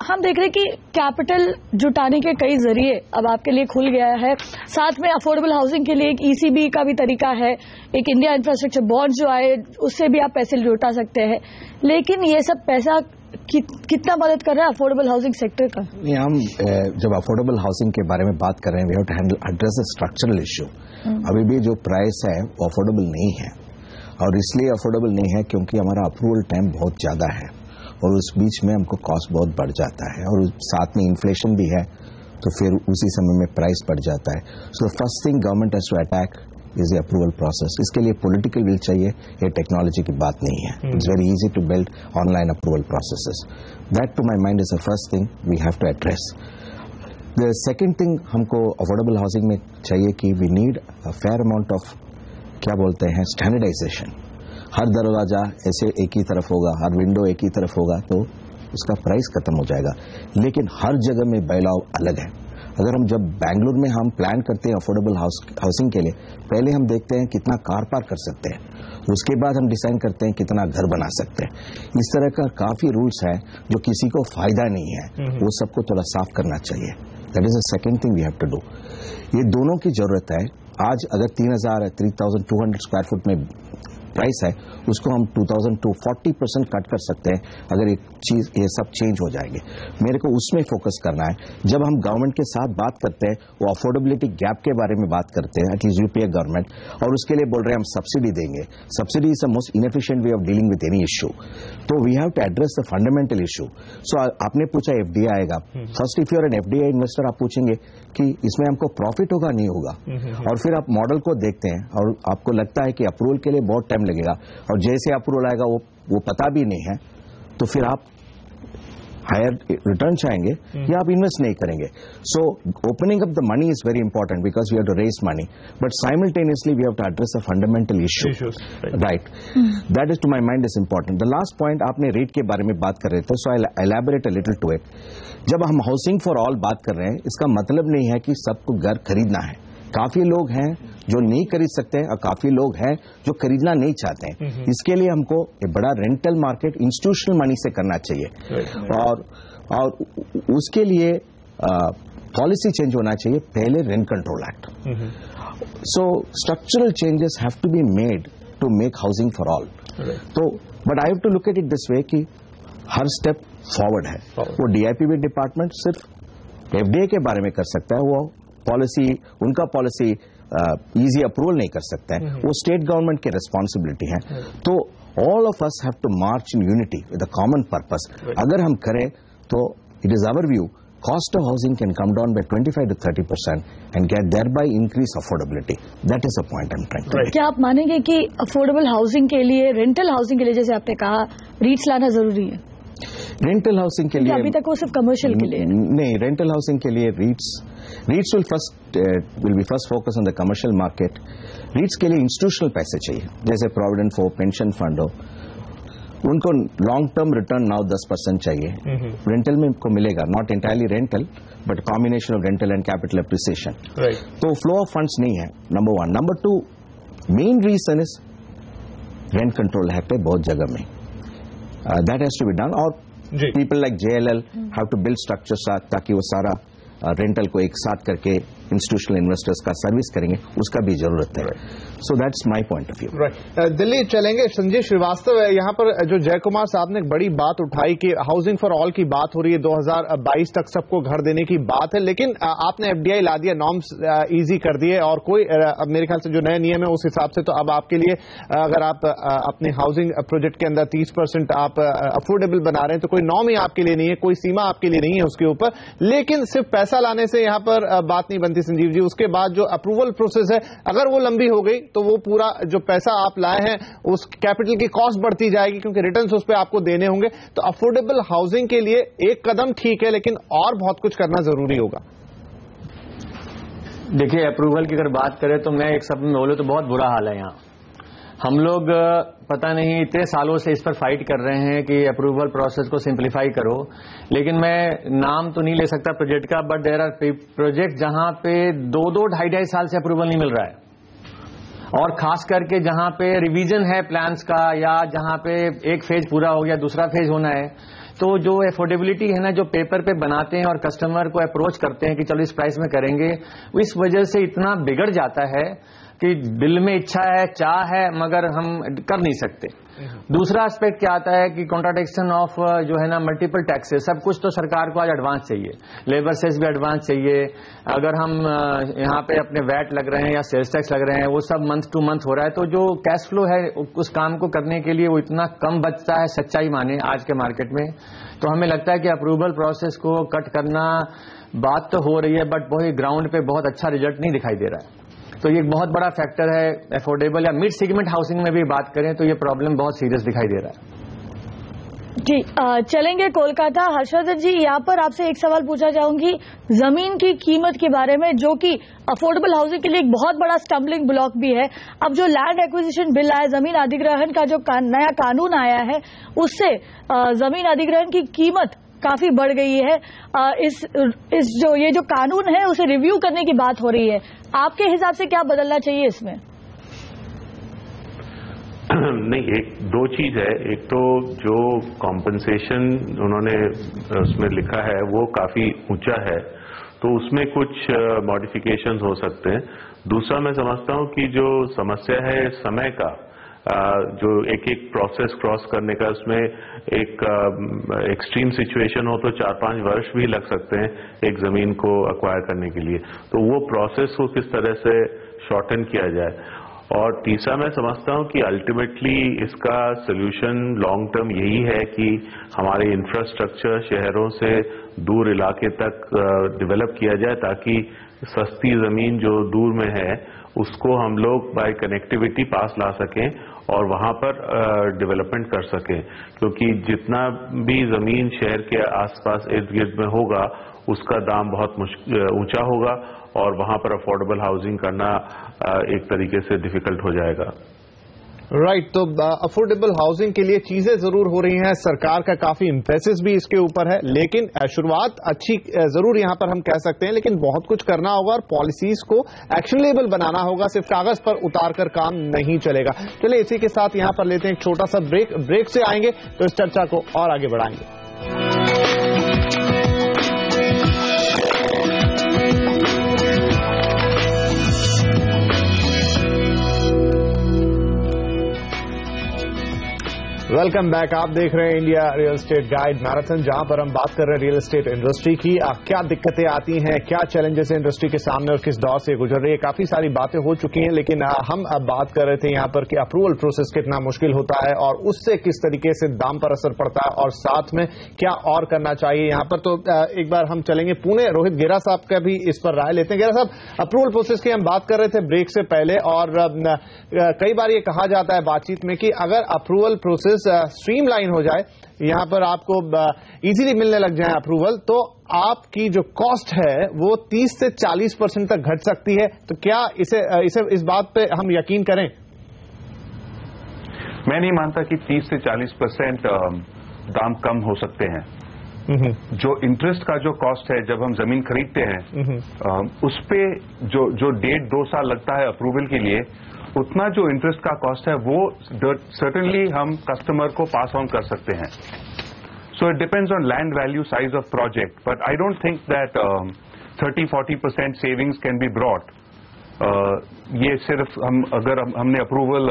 हम देख रहे हैं कि कैपिटल जुटाने के कई जरिए अब आपके लिए खुल गया है, साथ में अफोर्डेबल हाउसिंग के लिए एक ECB का भी तरीका है, एक इंडिया इंफ्रास्ट्रक्चर बॉन्ड जो आए उससे भी आप पैसे जुटा सकते हैं। लेकिन ये सब पैसा कितना मदद कर रहा है अफोर्डेबल हाउसिंग सेक्टर का? हम जब अफोर्डेबल हाउसिंग के बारे में बात कर रहे हैं, we have to handle address a structural issue. अभी भी जो प्राइस है वो अफोर्डेबल नहीं है, और इसलिए अफोर्डेबल नहीं है क्योंकि हमारा अप्रूवल टाइम बहुत ज्यादा है, और उस बीच में हमको कॉस्ट बहुत बढ़ जाता है, और साथ में इन्फ्लेशन भी है, तो फिर उसी समय में प्राइस बढ़ जाता है। So first thing government has to attack is the approval process. इसके लिए पॉलिटिकल विल चाहिए, ये टेक्नोलॉजी की बात नहीं है। It's very easy to build online approval processes. That to my mind is the first thing we have to address. The second thing हमको affordable housing में चाहिए कि we need a fair amount of, क्या बोलते हैं, standardisation. हर दरवाजा ऐसे एक ही तरफ होगा, हर विंडो एक ही तरफ होगा, तो उसका प्राइस खत्म हो जाएगा। लेकिन हर जगह में बैलाव अलग है। अगर हम जब बैंगलोर में हम प्लान करते हैं अफोर्डेबल हाउसिंग के लिए, पहले हम देखते हैं कितना कार पार्क कर सकते हैं, उसके बाद हम डिसाइड करते हैं कितना घर बना सकते हैं। इस तरह का काफी रूल्स है जो किसी को फायदा नहीं है, वो सबको थोड़ा साफ करना चाहिए। That is the second thing we have to do. ये दोनों की जरूरत है। आज अगर 3,200 स्क्वायर फुट में प्राइस है, उसको हम 2,000 to 40% कट कर सकते हैं अगर ये सब चेंज हो जाएंगे। मेरे को उसमें फोकस करना है। जब हम गवर्नमेंट के साथ बात करते हैं, वो अफोर्डेबिलिटी गैप के बारे में बात करते हैं, एटलीस्ट यूपीए गवर्नमेंट, और उसके लिए बोल रहे हैं हम सब्सिडी देंगे। Subsidy is the most inefficient way of dealing with any issue. तो we have to address the fundamental issue. So आपने पूछा एफडीआई आएगा। First if you're an FDI investor, आप पूछेंगे कि इसमें हमको प्रॉफिट होगा नहीं होगा, और फिर आप मॉडल को देखते हैं और आपको लगता है कि अप्रूवल के लिए बहुत टाइम लगेगा, और जैसे अप्रूवल आएगा वो पता भी नहीं है, तो फिर आप हायर रिटर्न चाहेंगे या आप इन्वेस्ट नहीं करेंगे। So opening up the money is very important because we have to raise money, but simultaneously we have to address the fundamental issue. Right, that is to my mind is important. The last point, आपने rate के बारे में बात कर रहे थे, so I elaborate a little to it. जब हम हाउसिंग फॉर ऑल बात कर रहे हैं, इसका मतलब नहीं है कि सबको घर खरीदना है। काफी लोग हैं जो नहीं खरीद सकते और काफी लोग हैं जो खरीदना नहीं चाहते हैं। इसके लिए हमको एक बड़ा रेंटल मार्केट इंस्टीट्यूशनल मनी से करना चाहिए, और उसके लिए पॉलिसी चेंज होना चाहिए, पहले rent control act. So structural changes have to be made to make housing for all. तो but I have to look at it this way कि हर स्टेप फॉरवर्ड है। वो डीआईपीबी डिपार्टमेंट सिर्फ एफडीए के बारे में कर सकता है, वो पॉलिसी, उनका पॉलिसी इजी अप्रूवल नहीं कर सकते हैं, वो स्टेट गवर्नमेंट की रिस्पॉन्सिबिलिटी है। तो all of us have to march in unity with a common purpose. अगर हम करें तो it is our view, cost of housing can come down by 25 to 30% and get thereby increase affordability. That is the point I'm trying to make. क्या आप मानेंगे कि affordable housing के लिए, रेंटल हाउसिंग के लिए, जैसे आपने कहा, रीट्स लाना जरूरी है? रेंटल हाउसिंग के लिए अभी तक वो सिर्फ कमर्शियल के लिए नहीं, रेंटल हाउसिंग के लिए रीट्स will be first focus on the commercial market. रीट्स के लिए इंस्टीट्यूशनल पैसे चाहिए, जैसे प्रोविडेंट फंड, पेंशन फंड हो, उनको लॉन्ग टर्म रिटर्न नाउ 10% चाहिए। रेंटल में को मिलेगा, not entirely rental but combination of rental and capital appreciation. तो फ्लो ऑफ फंड्स नहीं है, number 1। Number 2, main reason is rent control है पे बहुत जगह में, that has to be done. और people like JLL have to build structure ताकि वो सारा रेंटल को एक साथ करके इंस्टीट्यूशनल इन्वेस्टर्स का सर्विस करेंगे, उसका भी जरूरत है। So that's my point of view. Delhi चलेंगे संजय श्रीवास्तव। यहाँ पर जो जय कुमार साहब ने एक बड़ी बात उठाई कि हाउसिंग फॉर ऑल की बात हो रही है, 2022 तक सबको घर देने की बात है, लेकिन आपने एफडीआई ला दिया, नॉर्म्स इजी कर दिए और कोई अब मेरे ख्याल से जो नए नियम है उस हिसाब से तो अब आपके लिए अगर आप अपने हाउसिंग प्रोजेक्ट के अंदर 30% आप अफोर्डेबल बना रहे हैं तो कोई नॉर्म ही आपके लिए नहीं है, कोई सीमा आपके लिए नहीं है उसके ऊपर। लेकिन सिर्फ पैसा लाने से यहाँ पर बात नहीं बनती संजीव जी, उसके बाद जो अप्रूवल प्रोसेस है अगर वो लंबी हो गई तो वो पूरा जो पैसा आप लाए हैं उस कैपिटल की कॉस्ट बढ़ती जाएगी क्योंकि रिटर्न्स उस पर आपको देने होंगे। तो अफोर्डेबल हाउसिंग के लिए एक कदम ठीक है लेकिन और बहुत कुछ करना जरूरी होगा। देखिए, अप्रूवल की अगर बात करें तो मैं एक शब्द में बोलूं तो बहुत बुरा हाल है यहाँ। हम लोग पता नहीं इतने सालों से इस पर फाइट कर रहे हैं कि अप्रूवल प्रोसेस को सिंप्लीफाई करो, लेकिन मैं नाम तो नहीं ले सकता प्रोजेक्ट का, बट देयर आर प्रोजेक्ट जहां पे 2-2, 2.5 साल से अप्रूवल नहीं मिल रहा है, और खास करके जहां पे रिवीजन है प्लान्स का या जहां पे एक फेज पूरा हो गया दूसरा फेज होना है, तो जो अफोर्डेबिलिटी है ना, जो पेपर पे बनाते हैं और कस्टमर को अप्रोच करते हैं कि चलो इस प्राइस में करेंगे, इस वजह से इतना बिगड़ जाता है कि दिल में इच्छा है, चाह है, मगर हम कर नहीं सकते। दूसरा एस्पेक्ट क्या आता है कि कॉन्ट्राडिक्शन ऑफ जो है ना मल्टीपल टैक्सेस, सब कुछ तो सरकार को आज एडवांस चाहिए, लेबर सेस भी एडवांस चाहिए। अगर हम यहाँ पे अपने वैट लग रहे हैं या सेल्स टैक्स लग रहे हैं वो सब मंथ टू मंथ हो रहा है, तो जो कैश फ्लो है उस काम को करने के लिए वो इतना कम बचता है, सच्चाई माने आज के मार्केट में। तो हमें लगता है कि अप्रूवल प्रोसेस को कट करना बात तो हो रही है, बट वही ग्राउंड पे बहुत अच्छा रिजल्ट नहीं दिखाई दे रहा है। तो ये एक बहुत बड़ा फैक्टर है। अफोर्डेबल या मिड सेगमेंट हाउसिंग में भी बात करें तो ये प्रॉब्लम बहुत सीरियस दिखाई दे रहा है। जी, चलेंगे कोलकाता। हर्षवर्धन जी, यहाँ पर आपसे एक सवाल पूछा चाहूंगी जमीन की कीमत के बारे में, जो कि अफोर्डेबल हाउसिंग के लिए एक बहुत बड़ा स्टम्बलिंग ब्लॉक भी है। अब जो लैंड एक्विजिशन बिल आया, जमीन अधिग्रहण का जो नया कानून आया है, उससे जमीन अधिग्रहण की कीमत काफी बढ़ गई है। इस ये जो कानून है उसे रिव्यू करने की बात हो रही है, आपके हिसाब से क्या बदलना चाहिए इसमें? नहीं, दो चीज है। एक तो जो कॉम्पनसेशन उन्होंने उसमें लिखा है वो काफी ऊंचा है, तो उसमें कुछ मॉडिफिकेशंस हो सकते हैं। दूसरा मैं समझता हूं कि जो समस्या है समय का, जो एक एक प्रोसेस क्रॉस करने का, उसमें एक एक्सट्रीम सिचुएशन हो तो 4-5 वर्ष भी लग सकते हैं एक जमीन को अक्वायर करने के लिए, तो वो प्रोसेस को किस तरह से शॉर्टन किया जाए। और तीसरा मैं समझता हूं कि अल्टीमेटली इसका सोल्यूशन लॉन्ग टर्म यही है कि हमारे इंफ्रास्ट्रक्चर शहरों से दूर इलाके तक डेवलप किया जाए, ताकि सस्ती जमीन जो दूर में है उसको हम लोग बाय कनेक्टिविटी पास ला सकें और वहां पर डेवलपमेंट कर सकें, क्योंकि जितना भी जमीन शहर के आसपास इर्द गिर्द में होगा उसका दाम बहुत ऊंचा होगा और वहां पर अफोर्डेबल हाउसिंग करना एक तरीके से डिफिकल्ट हो जाएगा। राइट, तो अफोर्डेबल हाउसिंग के लिए चीजें जरूर हो रही हैं, सरकार का काफी एम्फेसिस भी इसके ऊपर है, लेकिन शुरुआत अच्छी जरूर यहां पर हम कह सकते हैं, लेकिन बहुत कुछ करना होगा और पॉलिसीज को एक्शनेबल बनाना होगा, सिर्फ कागज पर उतार कर काम नहीं चलेगा। चलिए इसी के साथ यहां पर लेते हैं एक छोटा सा ब्रेक से आएंगे तो इस चर्चा को और आगे बढ़ाएंगे। Welcome back. आप देख रहे हैं India real estate guide marathon, जहां पर हम बात कर रहे हैं रियल एस्टेट इंडस्ट्री की, क्या दिक्कतें आती हैं, क्या चैलेंजेस है इंडस्ट्री के सामने और किस दौर से गुजर रही है। काफी सारी बातें हो चुकी हैं, लेकिन हम अब बात कर रहे थे यहां पर कि अप्रूवल प्रोसेस कितना मुश्किल होता है और उससे किस तरीके से दाम पर असर पड़ता है और साथ में क्या और करना चाहिए यहां पर। तो एक बार हम चलेंगे पुणे, रोहित गेरा साहब का भी इस पर राय लेते हैं। गेरा साहब, अप्रूवल प्रोसेस की हम बात कर रहे थे ब्रेक से पहले, और कई बार ये कहा जाता है बातचीत में कि अगर अप्रूवल प्रोसेस स्ट्रीमलाइन हो जाए, यहां पर आपको इजीली मिलने लग जाए अप्रूवल, तो आपकी जो कॉस्ट है वो 30 से 40% तक घट सकती है। तो क्या इस बात पे हम यकीन करें? मैं नहीं मानता कि 30 से 40% दाम कम हो सकते हैं। जो इंटरेस्ट का जो कॉस्ट है जब हम जमीन खरीदते हैं, उस पे जो 1.5-2 साल लगता है अप्रूवल के लिए, उतना जो इंटरेस्ट का कॉस्ट है वो सर्टेनली हम कस्टमर को पास ऑन कर सकते हैं। So it depends on land value, size of project, but I don't think that 30-40% savings can be brought, ये सिर्फ हमने अप्रूवल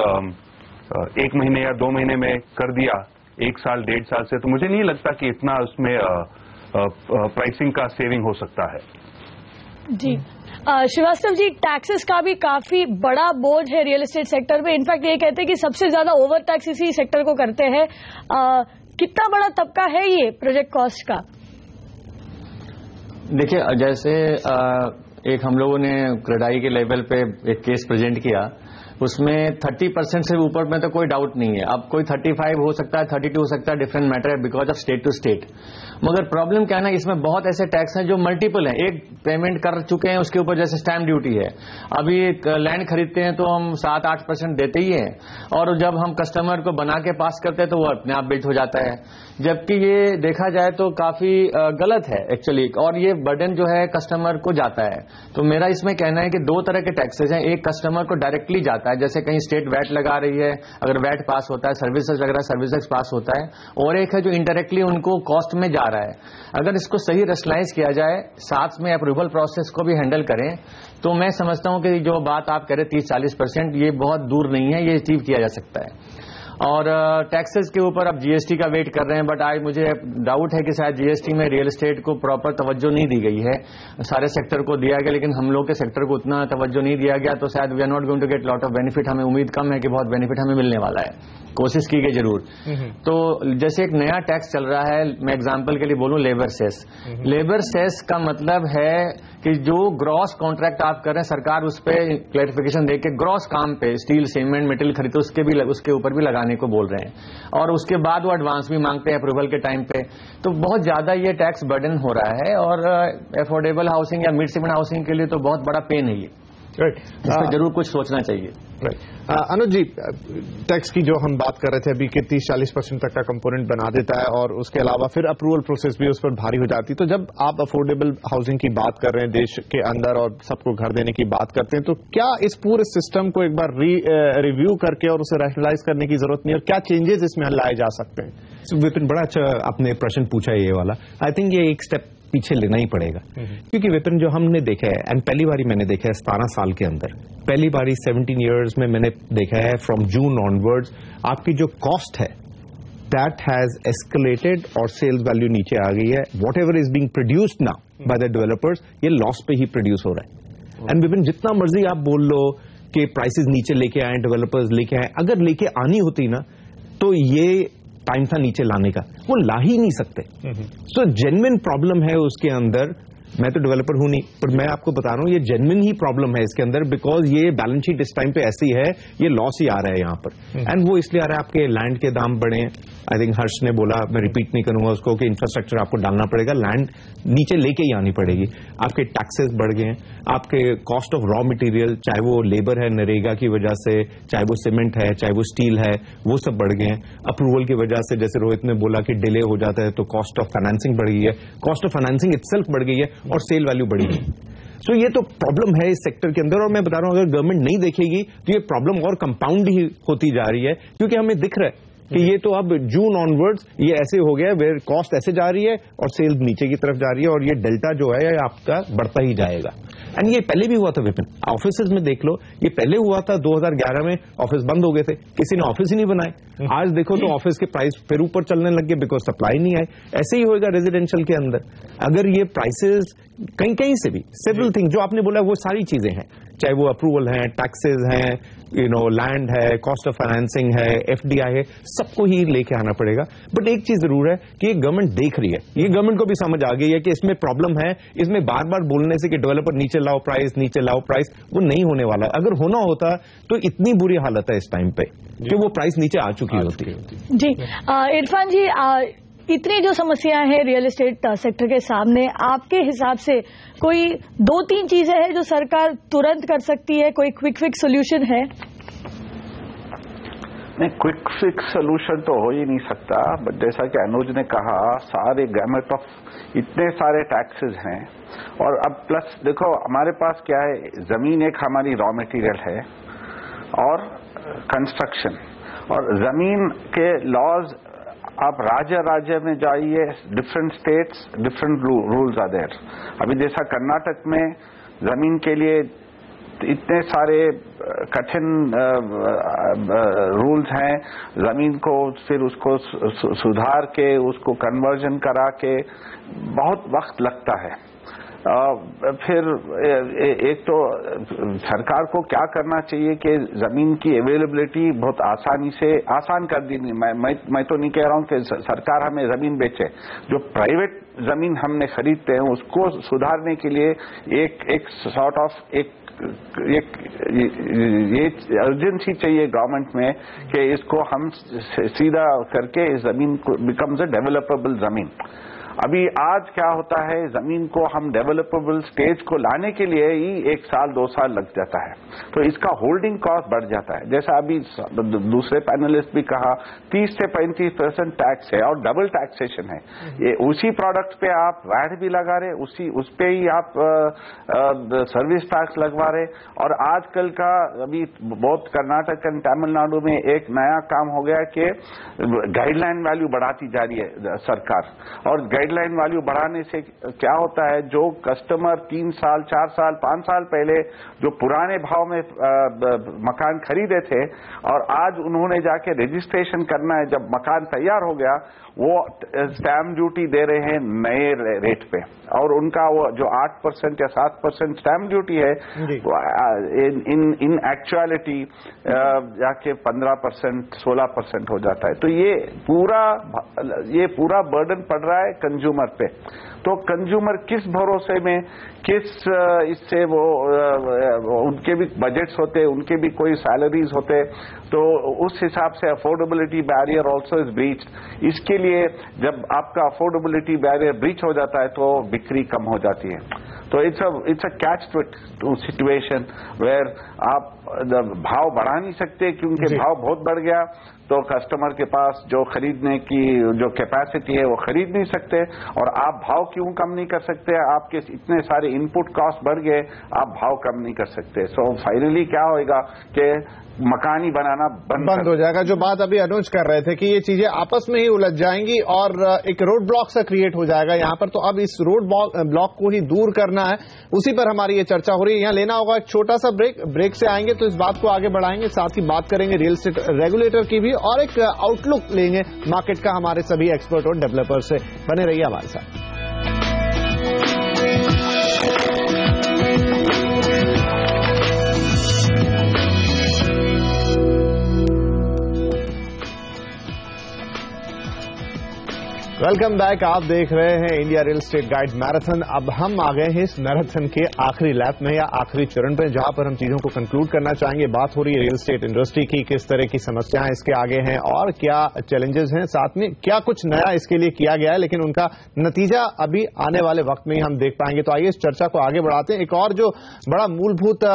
1 महीने या 2 महीने में कर दिया 1 साल 1.5 साल से, तो मुझे नहीं लगता कि इतना उसमें प्राइसिंग का सेविंग हो सकता है। जी श्रीवास्तव जी, टैक्सेस का भी काफी बड़ा बोझ है रियल एस्टेट सेक्टर में। इनफैक्ट ये कहते हैं कि सबसे ज्यादा ओवर टैक्स इसी सेक्टर को करते हैं। कितना बड़ा तबका है ये प्रोजेक्ट कॉस्ट का? देखिए, जैसे एक हम लोगों ने क्रेडाई के लेवल पे एक केस प्रेजेंट किया, उसमें 30% से ऊपर में तो कोई डाउट नहीं है। अब कोई 35 हो सकता है, 32 हो सकता है, डिफरेंट मैटर है because of state to state. मगर प्रॉब्लम क्या है ना, इसमें बहुत ऐसे टैक्स हैं जो मल्टीपल हैं। एक पेमेंट कर चुके हैं उसके ऊपर, जैसे स्टैम्प ड्यूटी है। अभी एक लैंड खरीदते हैं तो हम 7-8% देते ही हैं, और जब हम कस्टमर को बना के पास करते हैं तो वो अपने आप बिल्ट हो जाता है, जबकि ये देखा जाए तो काफी गलत है एक्चुअली, और ये बर्डन जो है कस्टमर को जाता है। तो मेरा इसमें कहना है कि 2 तरह के टैक्सेस हैं। एक कस्टमर को डायरेक्टली जाता है, जैसे कहीं स्टेट वैट लगा रही है, अगर वैट पास होता है, सर्विसेज लग रहा है, सर्विसेज पास होता है, और एक है जो इंडायरेक्टली उनको कॉस्ट में जा रहा है। अगर इसको सही रेशनलाइज किया जाए, साथ में अप्रूवल प्रोसेस को भी हैंडल करें, तो मैं समझता हूं कि जो बात आप कह रहे 30-40%, ये बहुत दूर नहीं है, ये अचीव किया जा सकता है। और टैक्सेस के ऊपर अब जीएसटी का वेट कर रहे हैं, बट आज मुझे डाउट है कि शायद जीएसटी में रियल एस्टेट को प्रॉपर तवज्जो नहीं दी गई है। सारे सेक्टर को दिया गया, लेकिन हम लोग के सेक्टर को उतना तवज्जो नहीं दिया गया, तो शायद we are not going to get lot of benefit. हमें उम्मीद कम है कि बहुत बेनिफिट हमें मिलने वाला है, कोशिश की गई जरूर। तो जैसे एक नया टैक्स चल रहा है, मैं एग्जांपल के लिए बोलूं, लेबर सेस। लेबर सेस का मतलब है कि जो ग्रॉस कॉन्ट्रैक्ट आप कर रहे हैं, सरकार उस पर क्लैरिफिकेशन देके ग्रॉस काम पे स्टील, सीमेंट, मेटल खरीदते उसके ऊपर भी लगाने को बोल रहे हैं, और उसके बाद वो एडवांस भी मांगते हैं अप्रूवल के टाइम पे। तो बहुत ज्यादा ये टैक्स बर्डन हो रहा है, और अफोर्डेबल हाउसिंग या मिड सेगमेंट हाउसिंग के लिए तो बहुत बड़ा पेन है ये। इस पर जरूर कुछ सोचना चाहिए। अनुज जी, टैक्स की जो हम बात कर रहे थे अभी कि 30-40% तक का कंपोनेंट बना देता है, और उसके अलावा फिर अप्रूवल प्रोसेस भी उस पर भारी हो जाती है। तो जब आप अफोर्डेबल हाउसिंग की बात कर रहे हैं देश के अंदर और सबको घर देने की बात करते हैं, तो क्या इस पूरे सिस्टम को एक बार रिव्यू करके और उसे रैशनलाइज करने की जरूरत नहीं है, और क्या चेंजेस इसमें लाए जा सकते हैं? विपिन, बड़ा अच्छा आपने प्रश्न पूछा है ये वाला। आई थिंक ये एक स्टेप पीछे लेना ही पड़ेगा, क्योंकि विपिन जो हमने देखा है, एंड पहली बारी मैंने देखा है 17 साल के अंदर, पहली बारी 17 इयर्स में मैंने देखा है फ्रॉम जून ऑनवर्ड्स आपकी जो कॉस्ट है दैट हैज एस्केलेटेड और सेल्स वैल्यू नीचे आ गई है। What ever is being produced now by the developers, ये लॉस पे ही प्रोड्यूस हो रहा है। एंड विपिन, जितना मर्जी आप बोल लो कि प्राइसेस नीचे लेके आए, डेवलपर्स लेके आए, अगर लेके आनी होती ना तो ये टाइम था नीचे लाने का, वो ला ही नहीं सकते। सो जेन्युइन प्रॉब्लम है उसके अंदर। मैं तो डेवलपर हूं नहीं, पर मैं आपको बता रहा हूं ये जेन्युइन ही प्रॉब्लम है इसके अंदर, बिकॉज ये बैलेंस शीट इस टाइम पे ऐसी है, ये लॉस ही आ रहा है यहां पर। एंड वो इसलिए आ रहा है आपके लैंड के दाम बढ़े हैं। आई थिंक हर्ष ने बोला, मैं रिपीट नहीं करूंगा उसको, कि इंफ्रास्ट्रक्चर आपको डालना पड़ेगा, लैंड नीचे लेके ही आनी पड़ेगी। आपके टैक्सेस बढ़ गए हैं, आपके कॉस्ट ऑफ रॉ मटेरियल, चाहे वो लेबर है नरेगा की वजह से, चाहे वो सीमेंट है, चाहे वो स्टील है, वो सब बढ़ गए हैं। अप्रूवल की वजह से, जैसे रोहित ने बोला कि डिले हो जाता है, तो कॉस्ट ऑफ फाइनेंसिंग बढ़ गई है, कॉस्ट ऑफ फाइनेंसिंग इटसेल्फ बढ़ गई है, और सेल वैल्यू बढ़ी है। सो ये तो प्रॉब्लम है इस सेक्टर के अंदर, और मैं बता रहा हूं अगर गवर्नमेंट नहीं देखेगी तो ये प्रॉब्लम और कंपाउंड ही होती जा रही है, क्योंकि हमें दिख रहा है कि ये तो अब जून ऑनवर्ड्स ये ऐसे हो गया वेयर कॉस्ट ऐसे जा रही है और सेल्स नीचे की तरफ जा रही है, और ये डेल्टा जो है आपका बढ़ता ही जाएगा। एंड ये पहले भी हुआ था विपिन, ऑफिसेज में देख लो, ये पहले हुआ था 2011 में, ऑफिस बंद हो गए थे, किसी ने ऑफिस ही नहीं बनाए। आज देखो तो ऑफिस के प्राइस फिर ऊपर चलने लग गए बिकॉज सप्लाई नहीं आई। ऐसे ही होएगा रेजिडेंशियल के अंदर, अगर ये प्राइसेस कहीं कहीं से भी सेवरल थिंग जो आपने बोला वो सारी चीजें हैं, चाहे वो अप्रूवल है, टैक्सेस हैं, लैंड है, कॉस्ट ऑफ फाइनेंसिंग है, एफडीआई है, सबको ही लेके आना पड़ेगा। बट एक चीज जरूर है कि ये गवर्नमेंट देख रही है, ये गवर्नमेंट को भी समझ आ गई है कि इसमें प्रॉब्लम है। इसमें बार बार बोलने से कि डेवलपर नीचे लाओ प्राइस, नीचे लाओ प्राइस, वो नहीं होने वाला। अगर होना होता तो इतनी बुरी हालत है इस टाइम पे कि वो प्राइस नीचे आ चुकी होती। जी इरफान जी, इतनी जो समस्याएं हैं रियल एस्टेट सेक्टर के सामने, आपके हिसाब से कोई 2-3 चीजें हैं जो सरकार तुरंत कर सकती है, कोई क्विक फिक्स सोल्यूशन है? नहीं, क्विक फिक्स सोल्यूशन तो हो ही नहीं सकता, बट जैसा कि अनुज ने कहा, सारे गैमेट ऑफ इतने सारे टैक्सेस हैं, और अब प्लस देखो हमारे पास क्या है, जमीन एक हमारी रॉ मटेरियल है, और कंस्ट्रक्शन, और जमीन के लॉज आप राज्य में जाइए, different states different rules are there. अभी जैसा कर्नाटक में जमीन के लिए इतने सारे कठिन रूल्स हैं, जमीन को फिर उसको सुधार के उसको कन्वर्जन करा के बहुत वक्त लगता है। फिर एक तो सरकार को क्या करना चाहिए कि जमीन की अवेलेबिलिटी बहुत आसान कर दी। मैं तो नहीं कह रहा हूं कि सरकार हमें जमीन बेचे, जो प्राइवेट जमीन हमने खरीदते हैं उसको सुधारने के लिए एक सॉर्ट ऑफ ये अर्जेंसी चाहिए गवर्नमेंट में कि इसको हम सीधा करके इस जमीन को बिकम्स अ डेवलपेबल जमीन। अभी आज क्या होता है, जमीन को हम डेवलपेबल स्टेज को लाने के लिए ही 1 साल 2 साल लग जाता है, तो इसका होल्डिंग कॉस्ट बढ़ जाता है। जैसा अभी दूसरे पैनलिस्ट भी कहा, 30 से 35% टैक्स है और डबल टैक्सेशन है। ये उसी प्रोडक्ट पे आप वैट भी लगा रहे, उस पे ही आप सर्विस टैक्स लगवा रहे। और आजकल का अभी बहुत कर्नाटक और तमिलनाडु में एक नया काम हो गया कि गाइडलाइन वैल्यू बढ़ाती जा रही है सरकार, और गाइडलाइन वैल्यू बढ़ाने से क्या होता है, जो कस्टमर 3 साल 4 साल 5 साल पहले जो पुराने भाव में मकान खरीदे थे और आज उन्होंने जाके रजिस्ट्रेशन करना है, जब मकान तैयार हो गया वो स्टैम्प ड्यूटी दे रहे हैं नए रेट पे, और उनका वो जो 8% या 7% स्टैम्प ड्यूटी है इन एक्चुअलिटी जाके 15% 16% हो जाता है। तो ये पूरा बर्डन पड़ रहा है कंज्यूमर पे। तो कंज्यूमर किस भरोसे में, किस इससे वो उनके भी बजट्स होते, उनके भी कोई सैलरीज होते, तो उस हिसाब से affordability barrier also is breached. इसके लिए जब आपका अफोर्डेबिलिटी बैरियर ब्रीच हो जाता है तो बिक्री कम हो जाती है। तो it's a catch two situation where आप भाव बढ़ा नहीं सकते, क्योंकि भाव बहुत बढ़ गया तो कस्टमर के पास जो खरीदने की जो कैपेसिटी है वो खरीद नहीं सकते, और आप भाव क्यों कम नहीं कर सकते, आपके इतने सारे इनपुट कॉस्ट बढ़ गए, आप भाव कम नहीं कर सकते। सो फाइनली क्या होएगा कि मकान ही बनाना बंद हो जाएगा। जो बात अभी अनुज कर रहे थे कि ये चीजें आपस में ही उलझ जाएंगी और एक रोड ब्लॉक सा क्रिएट हो जाएगा यहाँ पर, तो अब इस रोड ब्लॉक को ही दूर करना है, उसी पर हमारी ये चर्चा हो रही है। यहाँ लेना होगा एक छोटा सा ब्रेक से आएंगे तो इस बात को आगे बढ़ाएंगे, साथ ही बात करेंगे रियल एस्टेट रेगुलेटर की भी और एक आउटलुक लेंगे मार्केट का हमारे सभी एक्सपर्ट और डेवलपर से। बने रहिए हमारे साथ। Welcome back. आप देख रहे हैं India real estate guide marathon. अब हम आ गए हैं इस मैराथन के आखिरी लैप में या आखिरी चरण पे, जहां पर हम चीजों को कंक्लूड करना चाहेंगे। बात हो रही है रियल एस्टेट इंडस्ट्री की, किस तरह की समस्याएं इसके आगे हैं और क्या चैलेंजेस हैं, साथ में क्या कुछ नया इसके लिए किया गया है, लेकिन उनका नतीजा अभी आने वाले वक्त में ही हम देख पाएंगे। तो आइए इस चर्चा को आगे बढ़ाते हैं। एक और जो बड़ा मूलभूत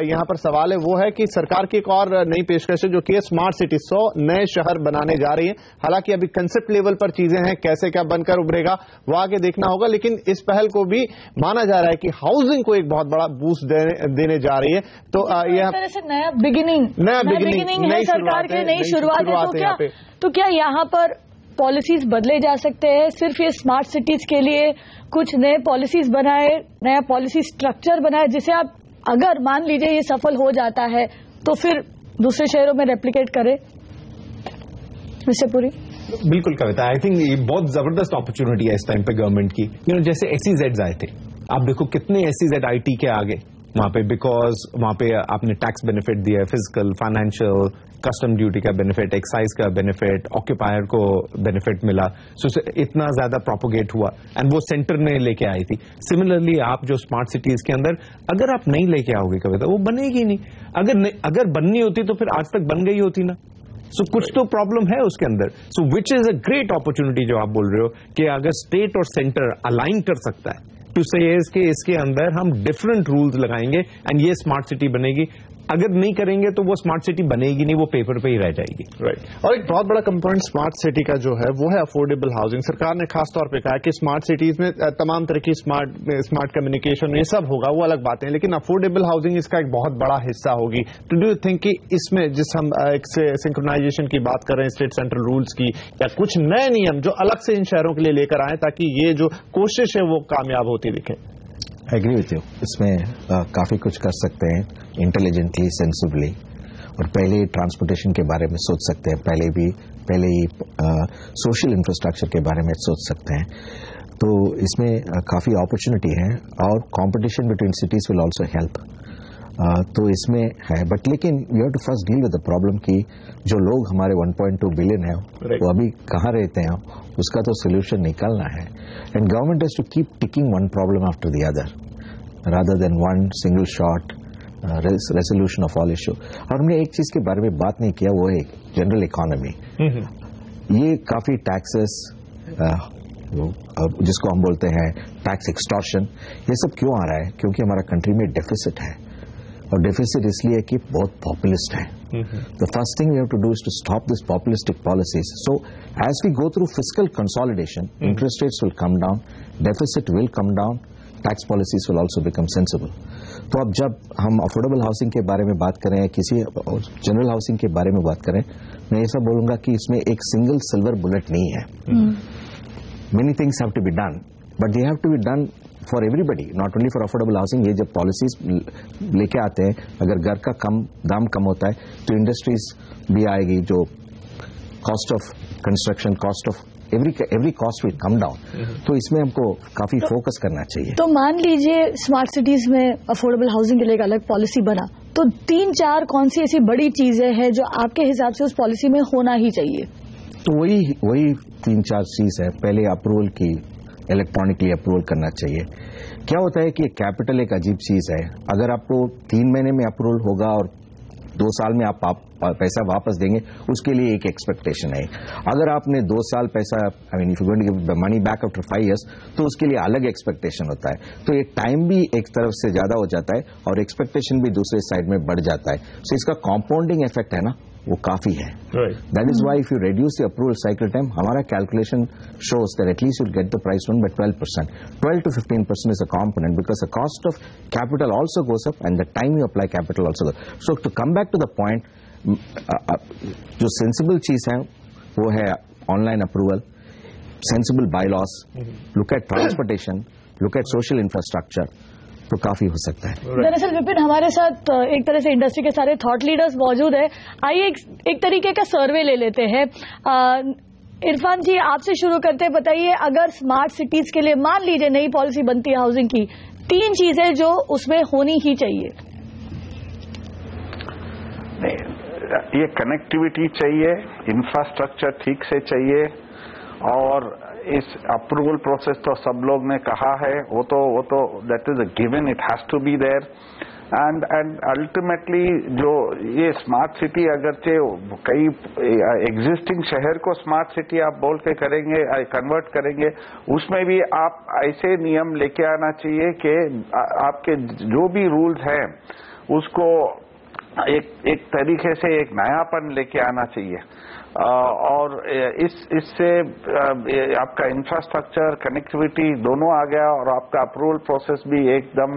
यहां पर सवाल है वो है कि सरकार की एक और नई पेशकश है जो कि स्मार्ट सिटी, 100 नए शहर बनाने जा रही है। हालांकि अभी कंसेप्ट लेवल पर चीजें हैं, कैसे क्या बनकर उभरेगा वो आगे देखना होगा, लेकिन इस पहल को भी माना जा रहा है कि हाउसिंग को एक बहुत बड़ा बूस्ट देने जा रही है। तो यह तरह से नया बिगिनिंग है सरकार की, नई शुरुआत है। तो क्या यहाँ पर पॉलिसीज बदले जा सकते हैं? सिर्फ ये स्मार्ट सिटीज के लिए कुछ नए पॉलिसीज बनाए, नया पॉलिसी स्ट्रक्चर बनाए, जिसे आप अगर मान लीजिए ये सफल हो जाता है तो फिर दूसरे शहरों में रेप्लिकेट करें? मिस्टर पुरी। बिल्कुल कविता, आई थिंक ये बहुत जबरदस्त अपॉर्चुनिटी है इस टाइम पे गवर्नमेंट की। जैसे SEZ आए थे, आप देखो कितने SEZ IT के आगे वहां पे, बिकॉज वहां पे आपने टैक्स बेनिफिट दिया है, फिजिकल, फाइनेंशियल, कस्टम ड्यूटी का बेनिफिट, एक्साइज का बेनिफिट, ऑक्यूपायर को बेनिफिट मिला, सो इतना ज्यादा प्रोपोगेट हुआ एंड वो सेंटर ने लेके आई थी। सिमिलरली आप जो स्मार्ट सिटीज के अंदर अगर आप नहीं लेके आओगे कविता, वो बनेगी नहीं। अगर बननी होती तो फिर आज तक बन गई होती ना। सो कुछ तो प्रॉब्लम है उसके अंदर। So which is a great opportunity जो आप बोल रहे हो कि अगर स्टेट और सेंटर अलाइन कर सकता है टू से कि इसके अंदर हम डिफरेंट रूल्स लगाएंगे एंड ये स्मार्ट सिटी बनेगी। अगर नहीं करेंगे तो वो स्मार्ट सिटी बनेगी नहीं, वो पेपर पे ही रह जाएगी। राइट। और एक बहुत बड़ा कंपोनेंट स्मार्ट सिटी का जो है वो है अफोर्डेबल हाउसिंग। सरकार ने खास तौर पे कहा है कि स्मार्ट सिटीज में तमाम तरह की स्मार्ट कम्युनिकेशन ये सब होगा, वो अलग बातें हैं, लेकिन अफोर्डेबल हाउसिंग इसका एक बहुत बड़ा हिस्सा होगी। तो डू यू थिंक कि इसमें जिस हम सिंक्रोनाइजेशन की बात कर रहे हैं स्टेट सेंट्रल रूल्स की, या कुछ नए नियम जो अलग से इन शहरों के लिए लेकर आए ताकि ये जो कोशिश है वो कामयाब होती दिखे? एग्री विथ यू, इसमें काफी कुछ कर सकते हैं इंटेलिजेंटली, सेंसिबली, और पहले ट्रांसपोर्टेशन के बारे में सोच सकते हैं, पहले ही सोशल इंफ्रास्ट्रक्चर के बारे में सोच सकते हैं। तो इसमें काफी अपॉर्चुनिटी है और competition between cities will also help. तो इसमें है, बट लेकिन we have to first deal with the problem कि जो लोग हमारे 1.2 बिलियन है वो अभी कहाँ रहते हैं, उसका तो सोल्यूशन निकालना है। And government has to keep ticking one problem after the other rather than one single shot resolution of all issue. और हमने एक चीज के बारे में बात नहीं किया, वो है जनरल इकोनॉमी। ये काफी टैक्सेस जिसको हम बोलते हैं टैक्स एक्सटॉर्शन, ये सब क्यों आ रहा है? क्योंकि हमारा कंट्री में डेफिसिट है, और डेफिसिट इसलिए कि बहुत पॉपुलिस्ट है। The first thing we have to do is to stop this populistic policies. So as we go through fiscal consolidation, interest rates will come down, deficit will come down, tax policies will also become sensible. तो अब जब हम affordable housing के बारे में बात करें, किसी जनरल हाउसिंग के बारे में बात करें, मैं ऐसा बोलूंगा कि इसमें एक सिंगल सिल्वर बुलेट नहीं है। Many things have to be done, but they have to be done for everybody, not only for affordable housing. ये जब पॉलिसीज लेके आते हैं, अगर घर का दाम कम होता है तो इंडस्ट्रीज भी आएगी, जो cost of construction, cost of every cost will come down. तो इसमें हमको काफी फोकस करना चाहिए। तो मान लीजिए स्मार्ट सिटीज में अफोर्डेबल हाउसिंग के लिए एक अलग पॉलिसी बना, तो 3-4 कौन सी ऐसी बड़ी चीजें हैं जो आपके हिसाब से उस पॉलिसी में होना ही चाहिए? तो वही 3-4 चीज है। पहले अप्रूवल की, इलेक्ट्रॉनिकली अप्रूवल करना चाहिए। क्या होता है कि कैपिटल एक अजीब चीज है। अगर आपको 3 महीने में अप्रूवल होगा और 2 साल में आप पैसा वापस देंगे, उसके लिए एक एक्सपेक्टेशन है। अगर आपने 2 साल पैसा, I mean if you going to give the money back after 5 years, तो उसके लिए अलग एक्सपेक्टेशन होता है। तो ये टाइम भी एक तरफ से ज्यादा हो जाता है और एक्सपेक्टेशन भी दूसरे साइड में बढ़ जाता है। सो इसका कॉम्पाउंडिंग इफेक्ट है ना, वो काफी है। That is why if you reduce the approval cycle time, हमारा calculation shows that at least you'll get the price down by 12%. 12 to 15% is a component because the cost of capital also goes up and the time you apply capital also goes up. So to come back to the point, जो sensible चीज है वो है online approval, sensible bylaws, look at transportation, look at social infrastructure, तो काफी हो सकता है। दरअसल विपिन, हमारे साथ एक तरह से इंडस्ट्री के सारे थॉट लीडर्स मौजूद है। आइए एक तरीके का सर्वे ले लेते हैं। इरफान जी, आपसे शुरू करते हैं। बताइए, अगर स्मार्ट सिटीज के लिए मान लीजिए नई पॉलिसी बनती है हाउसिंग की, 3 चीजें जो उसमें होनी ही चाहिए। ये कनेक्टिविटी चाहिए, इंफ्रास्ट्रक्चर ठीक से चाहिए, और इस अप्रूवल प्रोसेस तो सब लोग ने कहा है, वो तो that is a given, it has to be there. And ultimately जो ये स्मार्ट सिटी, अगरचे कई एग्जिस्टिंग शहर को स्मार्ट सिटी आप बोल के करेंगे, कन्वर्ट करेंगे, उसमें भी आप ऐसे नियम लेके आना चाहिए कि आपके जो भी रूल्स हैं उसको एक तरीके से एक नयापन लेके आना चाहिए। और इससे आपका इंफ्रास्ट्रक्चर, कनेक्टिविटी दोनों आ गया और आपका अप्रूवल प्रोसेस भी एकदम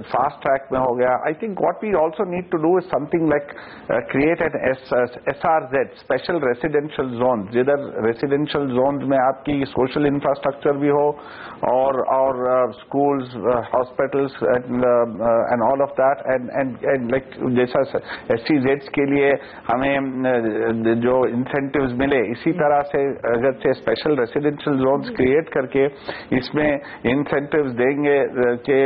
फास्ट ट्रैक में हो गया। I think what we also need to do is something like create an SRZ, special residential zone, जिधर रेसिडेंशियल जोन में आपकी सोशल इंफ्रास्ट्रक्चर भी हो और schools, hospitals and all of that, and like जैसा SEZs के लिए हमें जो इंसेंटिव्स मिले, इसी तरह से अगर से स्पेशल रेसिडेंशियल जोन्स क्रिएट करके इसमें इंसेंटिव्स देंगे कि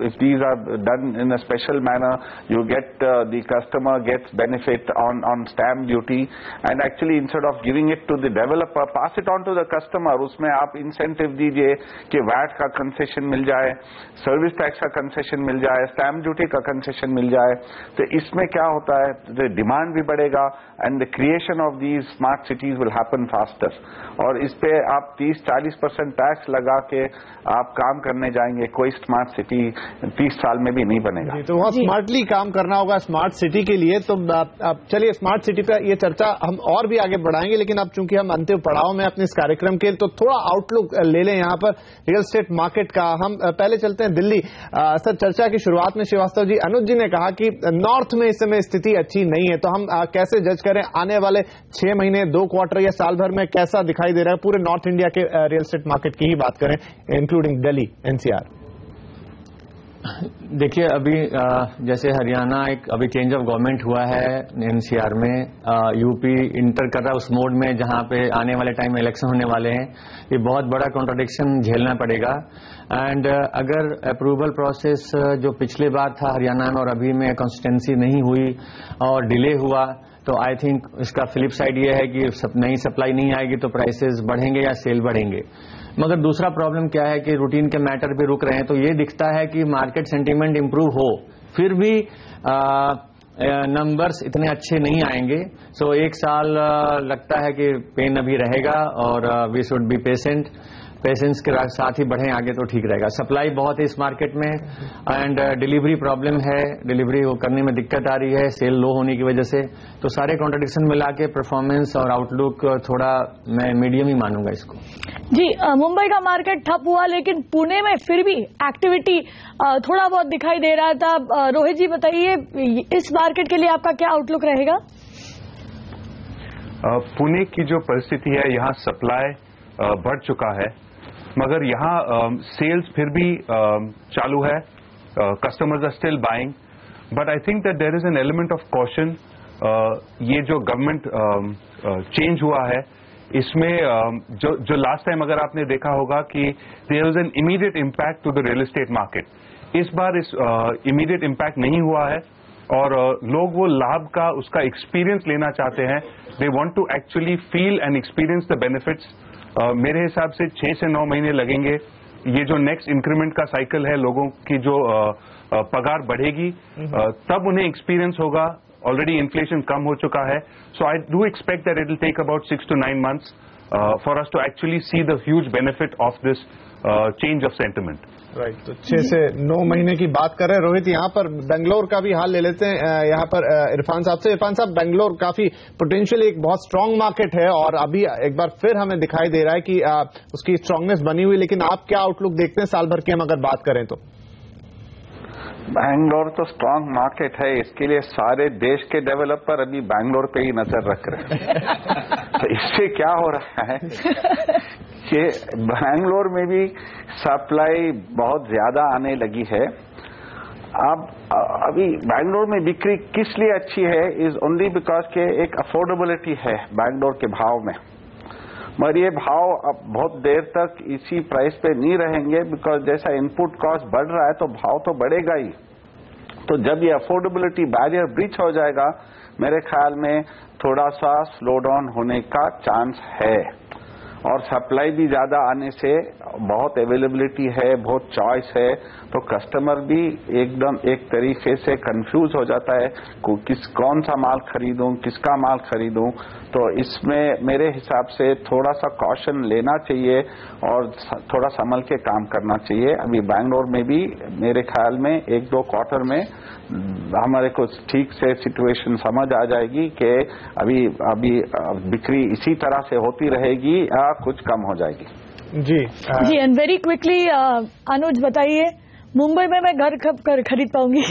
if these are done in a special manner, you get the customer gets benefit on stamp duty, and actually instead of giving it to the developer, pass it on to the customer. उसमें आप incentive दीजिए कि VAT का concession मिल जाए, service tax का concession मिल जाए, stamp duty का concession मिल जाए। तो इसमें क्या होता है, डिमांड भी बढ़ेगा and the creation of these smart cities will happen faster. और इस पे आप 30-40% टैक्स लगा के आप काम करने जाएंगे, कोई स्मार्ट सिटी 30 साल में भी नहीं बनेगा। तो वहाँ स्मार्टली काम करना होगा स्मार्ट सिटी के लिए। तो अब चलिए स्मार्ट सिटी पे ये चर्चा हम और भी आगे बढ़ाएंगे, लेकिन अब चूंकि हम अंतिम पड़ाव में अपने इस कार्यक्रम के, तो थोड़ा आउटलुक ले लें यहाँ पर रियल एस्टेट मार्केट का। हम पहले चलते हैं दिल्ली। सर, चर्चा की शुरुआत में श्रीवास्तव जी, अनुज जी ने कहा कि नॉर्थ में इस समय स्थिति अच्छी नहीं है, तो हम कैसे जज करें आने वाले 6 महीने, 2 क्वार्टर या साल भर में कैसा दिखाई दे रहा है पूरे नॉर्थ इंडिया के रियल एस्टेट मार्केट की ही बात करें, इंक्लूडिंग दिल्ली एनसीआर? देखिए, अभी जैसे हरियाणा एक अभी चेंज ऑफ गवर्नमेंट हुआ है एनसीआर में, यूपी इंटर कर रहा है उस मोड में जहां पे आने वाले टाइम में इलेक्शन होने वाले हैं। ये बहुत बड़ा कॉन्ट्रडिक्शन झेलना पड़ेगा। एंड अगर अप्रूवल प्रोसेस जो पिछले बार था हरियाणा में और अभी में कंसिस्टेंसी नहीं हुई और डिले हुआ, तो आई थिंक इसका फ्लिप साइड ये है कि नई सप्लाई नहीं आएगी तो प्राइसेस बढ़ेंगे या सेल बढ़ेंगे। मगर दूसरा प्रॉब्लम क्या है कि रूटीन के मैटर पे रुक रहे हैं, तो ये दिखता है कि मार्केट सेंटीमेंट इंप्रूव हो फिर भी नंबर्स इतने अच्छे नहीं आएंगे। सो 1 साल लगता है कि पेन अभी रहेगा और वी शुड बी पेशेंस के साथ ही बढ़ें आगे तो ठीक रहेगा। सप्लाई बहुत है इस मार्केट में एंड डिलीवरी प्रॉब्लम है, डिलीवरी करने में दिक्कत आ रही है सेल लो होने की वजह से। तो सारे कॉन्ट्रडिक्शन मिला के परफॉर्मेंस और आउटलुक थोड़ा मैं मीडियम ही मानूंगा इसको। जी, मुंबई का मार्केट ठप हुआ, लेकिन पुणे में फिर भी एक्टिविटी थोड़ा बहुत दिखाई दे रहा था। रोहित जी बताइए, इस मार्केट के लिए आपका क्या आउटलुक रहेगा? पुणे की जो परिस्थिति है, यहाँ सप्लाई बढ़ चुका है मगर यहाँ सेल्स फिर भी चालू है, customers are still buying, but I think that there is an element of caution. ये जो गवर्नमेंट चेंज हुआ है इसमें जो लास्ट टाइम अगर आपने देखा होगा कि there was an immediate impact to the real estate market, इस बार इस इमीडिएट इम्पैक्ट नहीं हुआ है और लोग वो लाभ का उसका एक्सपीरियंस लेना चाहते हैं। They want to actually feel and experience the benefits. मेरे हिसाब से 6 से 9 महीने लगेंगे। ये जो नेक्स्ट इंक्रीमेंट का साइकिल है, लोगों की जो पगार बढ़ेगी तब उन्हें एक्सपीरियंस होगा। ऑलरेडी इन्फ्लेशन कम हो चुका है, so I do expect that it will take about 6 to 9 months for us to actually see the huge benefit of this change of sentiment. Right, तो 6 से 9 महीने की बात कर रहे हैं। रोहित, यहाँ पर बेंगलोर का भी हाल ले लेते हैं। यहाँ पर इरफान साहब से। इरफान साहब, बेंगलोर काफी पोटेंशियली एक बहुत स्ट्रांग मार्केट है और अभी एक बार फिर हमें दिखाई दे रहा है कि उसकी स्ट्रांगनेस बनी हुई, लेकिन आप क्या आउटलुक देखते हैं साल भर की हम अगर बात करें तो? बैंगलोर तो स्ट्रांग मार्केट है, इसके लिए सारे देश के डेवलपर अभी बैंगलोर पे ही नजर रख रहे हैं। तो इससे क्या हो रहा है कि बैंगलोर में भी सप्लाई बहुत ज्यादा आने लगी है। अब अभी बैंगलोर में बिक्री किस लिए अच्छी है, इज ओनली बिकॉज के एक अफोर्डेबिलिटी है बैंगलोर के भाव में। मगर ये भाव अब बहुत देर तक इसी प्राइस पे नहीं रहेंगे, बिकॉज जैसा इनपुट कॉस्ट बढ़ रहा है तो भाव तो बढ़ेगा ही। तो जब ये अफोर्डेबिलिटी बैरियर ब्रीच हो जाएगा, मेरे ख्याल में थोड़ा सा स्लो डाउन होने का चांस है। और सप्लाई भी ज्यादा आने से बहुत अवेलेबिलिटी है, बहुत चॉइस है, तो कस्टमर भी एकदम एक तरीके से कंफ्यूज हो जाता है कौन सा माल खरीदूं, किसका माल खरीदूं। तो इसमें मेरे हिसाब से थोड़ा सा कॉशन लेना चाहिए और थोड़ा संभल के काम करना चाहिए। अभी बैंगलोर में भी मेरे ख्याल में 1-2 क्वार्टर में हमारे को ठीक से सिचुएशन समझ आ जाएगी कि अभी बिक्री इसी तरह से होती रहेगी या कुछ कम हो जाएगी। जी, एंड वेरी क्विकली अनुज बताइए, मुंबई में मैं घर कब खरीद पाऊंगी?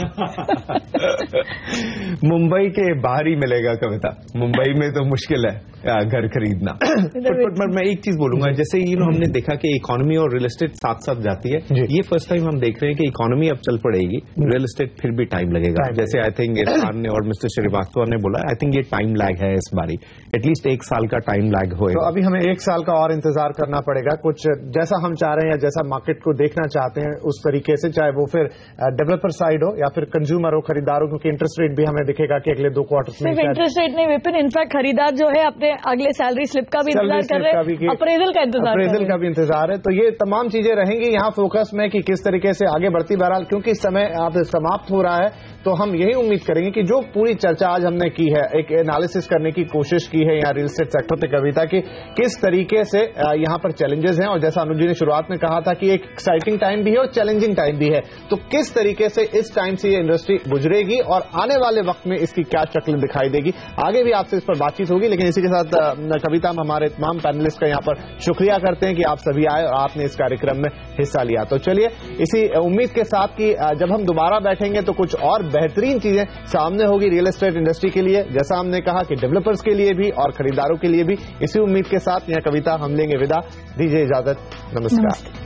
मुंबई के बाहर ही मिलेगा कविता, मुंबई में तो मुश्किल है घर खरीदना। पर मैं एक चीज बोलूंगा, जैसे हमने देखा कि इकोनॉमी और रियल एस्टेट साथ साथ जाती है। ये फर्स्ट टाइम हम देख रहे हैं कि इकोनॉमी अब चल पड़ेगी, रियल एस्टेट फिर भी टाइम लगेगा। जैसे आई थिंक इरफान ने और मिस्टर श्रीवास्तव ने बोला, आई थिंक ये टाइम लैग है इस बारी, एटलीस्ट 1 साल का टाइम लैग होएगा। तो अभी हमें 1 साल का और इंतजार करना पड़ेगा, कुछ जैसा हम चाह रहे हैं या जैसा मार्केट को देखना चाहते हैं उस तरीके से। चाहे वो फिर डेवलपर साइड हो या फिर कंज्यूमर हो, खरीदारों, क्योंकि इंटरेस्ट रेट भी हमें दिखेगा कि अगले 2 क्वार्टर्स में। सिर्फ इंटरेस्ट रेट नहीं विपिन, इनफैक्ट खरीदार जो है अपने अगले सैलरी स्लिप का भी इंतजार कर रहे हैं, अप्रेजल का भी इंतजार है। तो ये तमाम चीजें रहेंगी यहाँ फोकस में कि किस तरीके से आगे बढ़ती। बहरहाल क्योंकि समय अब समाप्त हो रहा है, तो हम यही उम्मीद करेंगे कि जो पूरी चर्चा आज हमने की है, एक एनालिसिस करने की कोशिश की है यहाँ रियल एस्टेट सेक्टर पे कविता की, किस तरीके से यहाँ पर चैलेंजेस हैं, और जैसा अनुज जी ने शुरुआत में कहा था कि एक एक्साइटिंग टाइम भी है और चैलेंजिंग टाइम भी है, तो किस तरीके से इस टाइम से ये इंडस्ट्री गुजरेगी और आने वाले वक्त में इसकी क्या शक्ल दिखाई देगी। आगे भी आपसे इस पर बातचीत होगी, लेकिन इसी के साथ कविता, हम हमारे तमाम पैनलिस्ट का यहाँ पर शुक्रिया करते हैं कि आप सभी आए और आपने इस कार्यक्रम में हिस्सा लिया। तो चलिए इसी उम्मीद के साथ कि जब हम दोबारा बैठेंगे तो कुछ और बेहतरीन चीजें सामने होगी रियल एस्टेट इंडस्ट्री के लिए, जैसा हमने कहा कि डेवलपर्स के लिए भी और खरीदारों के लिए भी। इसी उम्मीद के साथ यह कविता हम लेंगे विदा, दीजिए इजाजत, नमस्कार।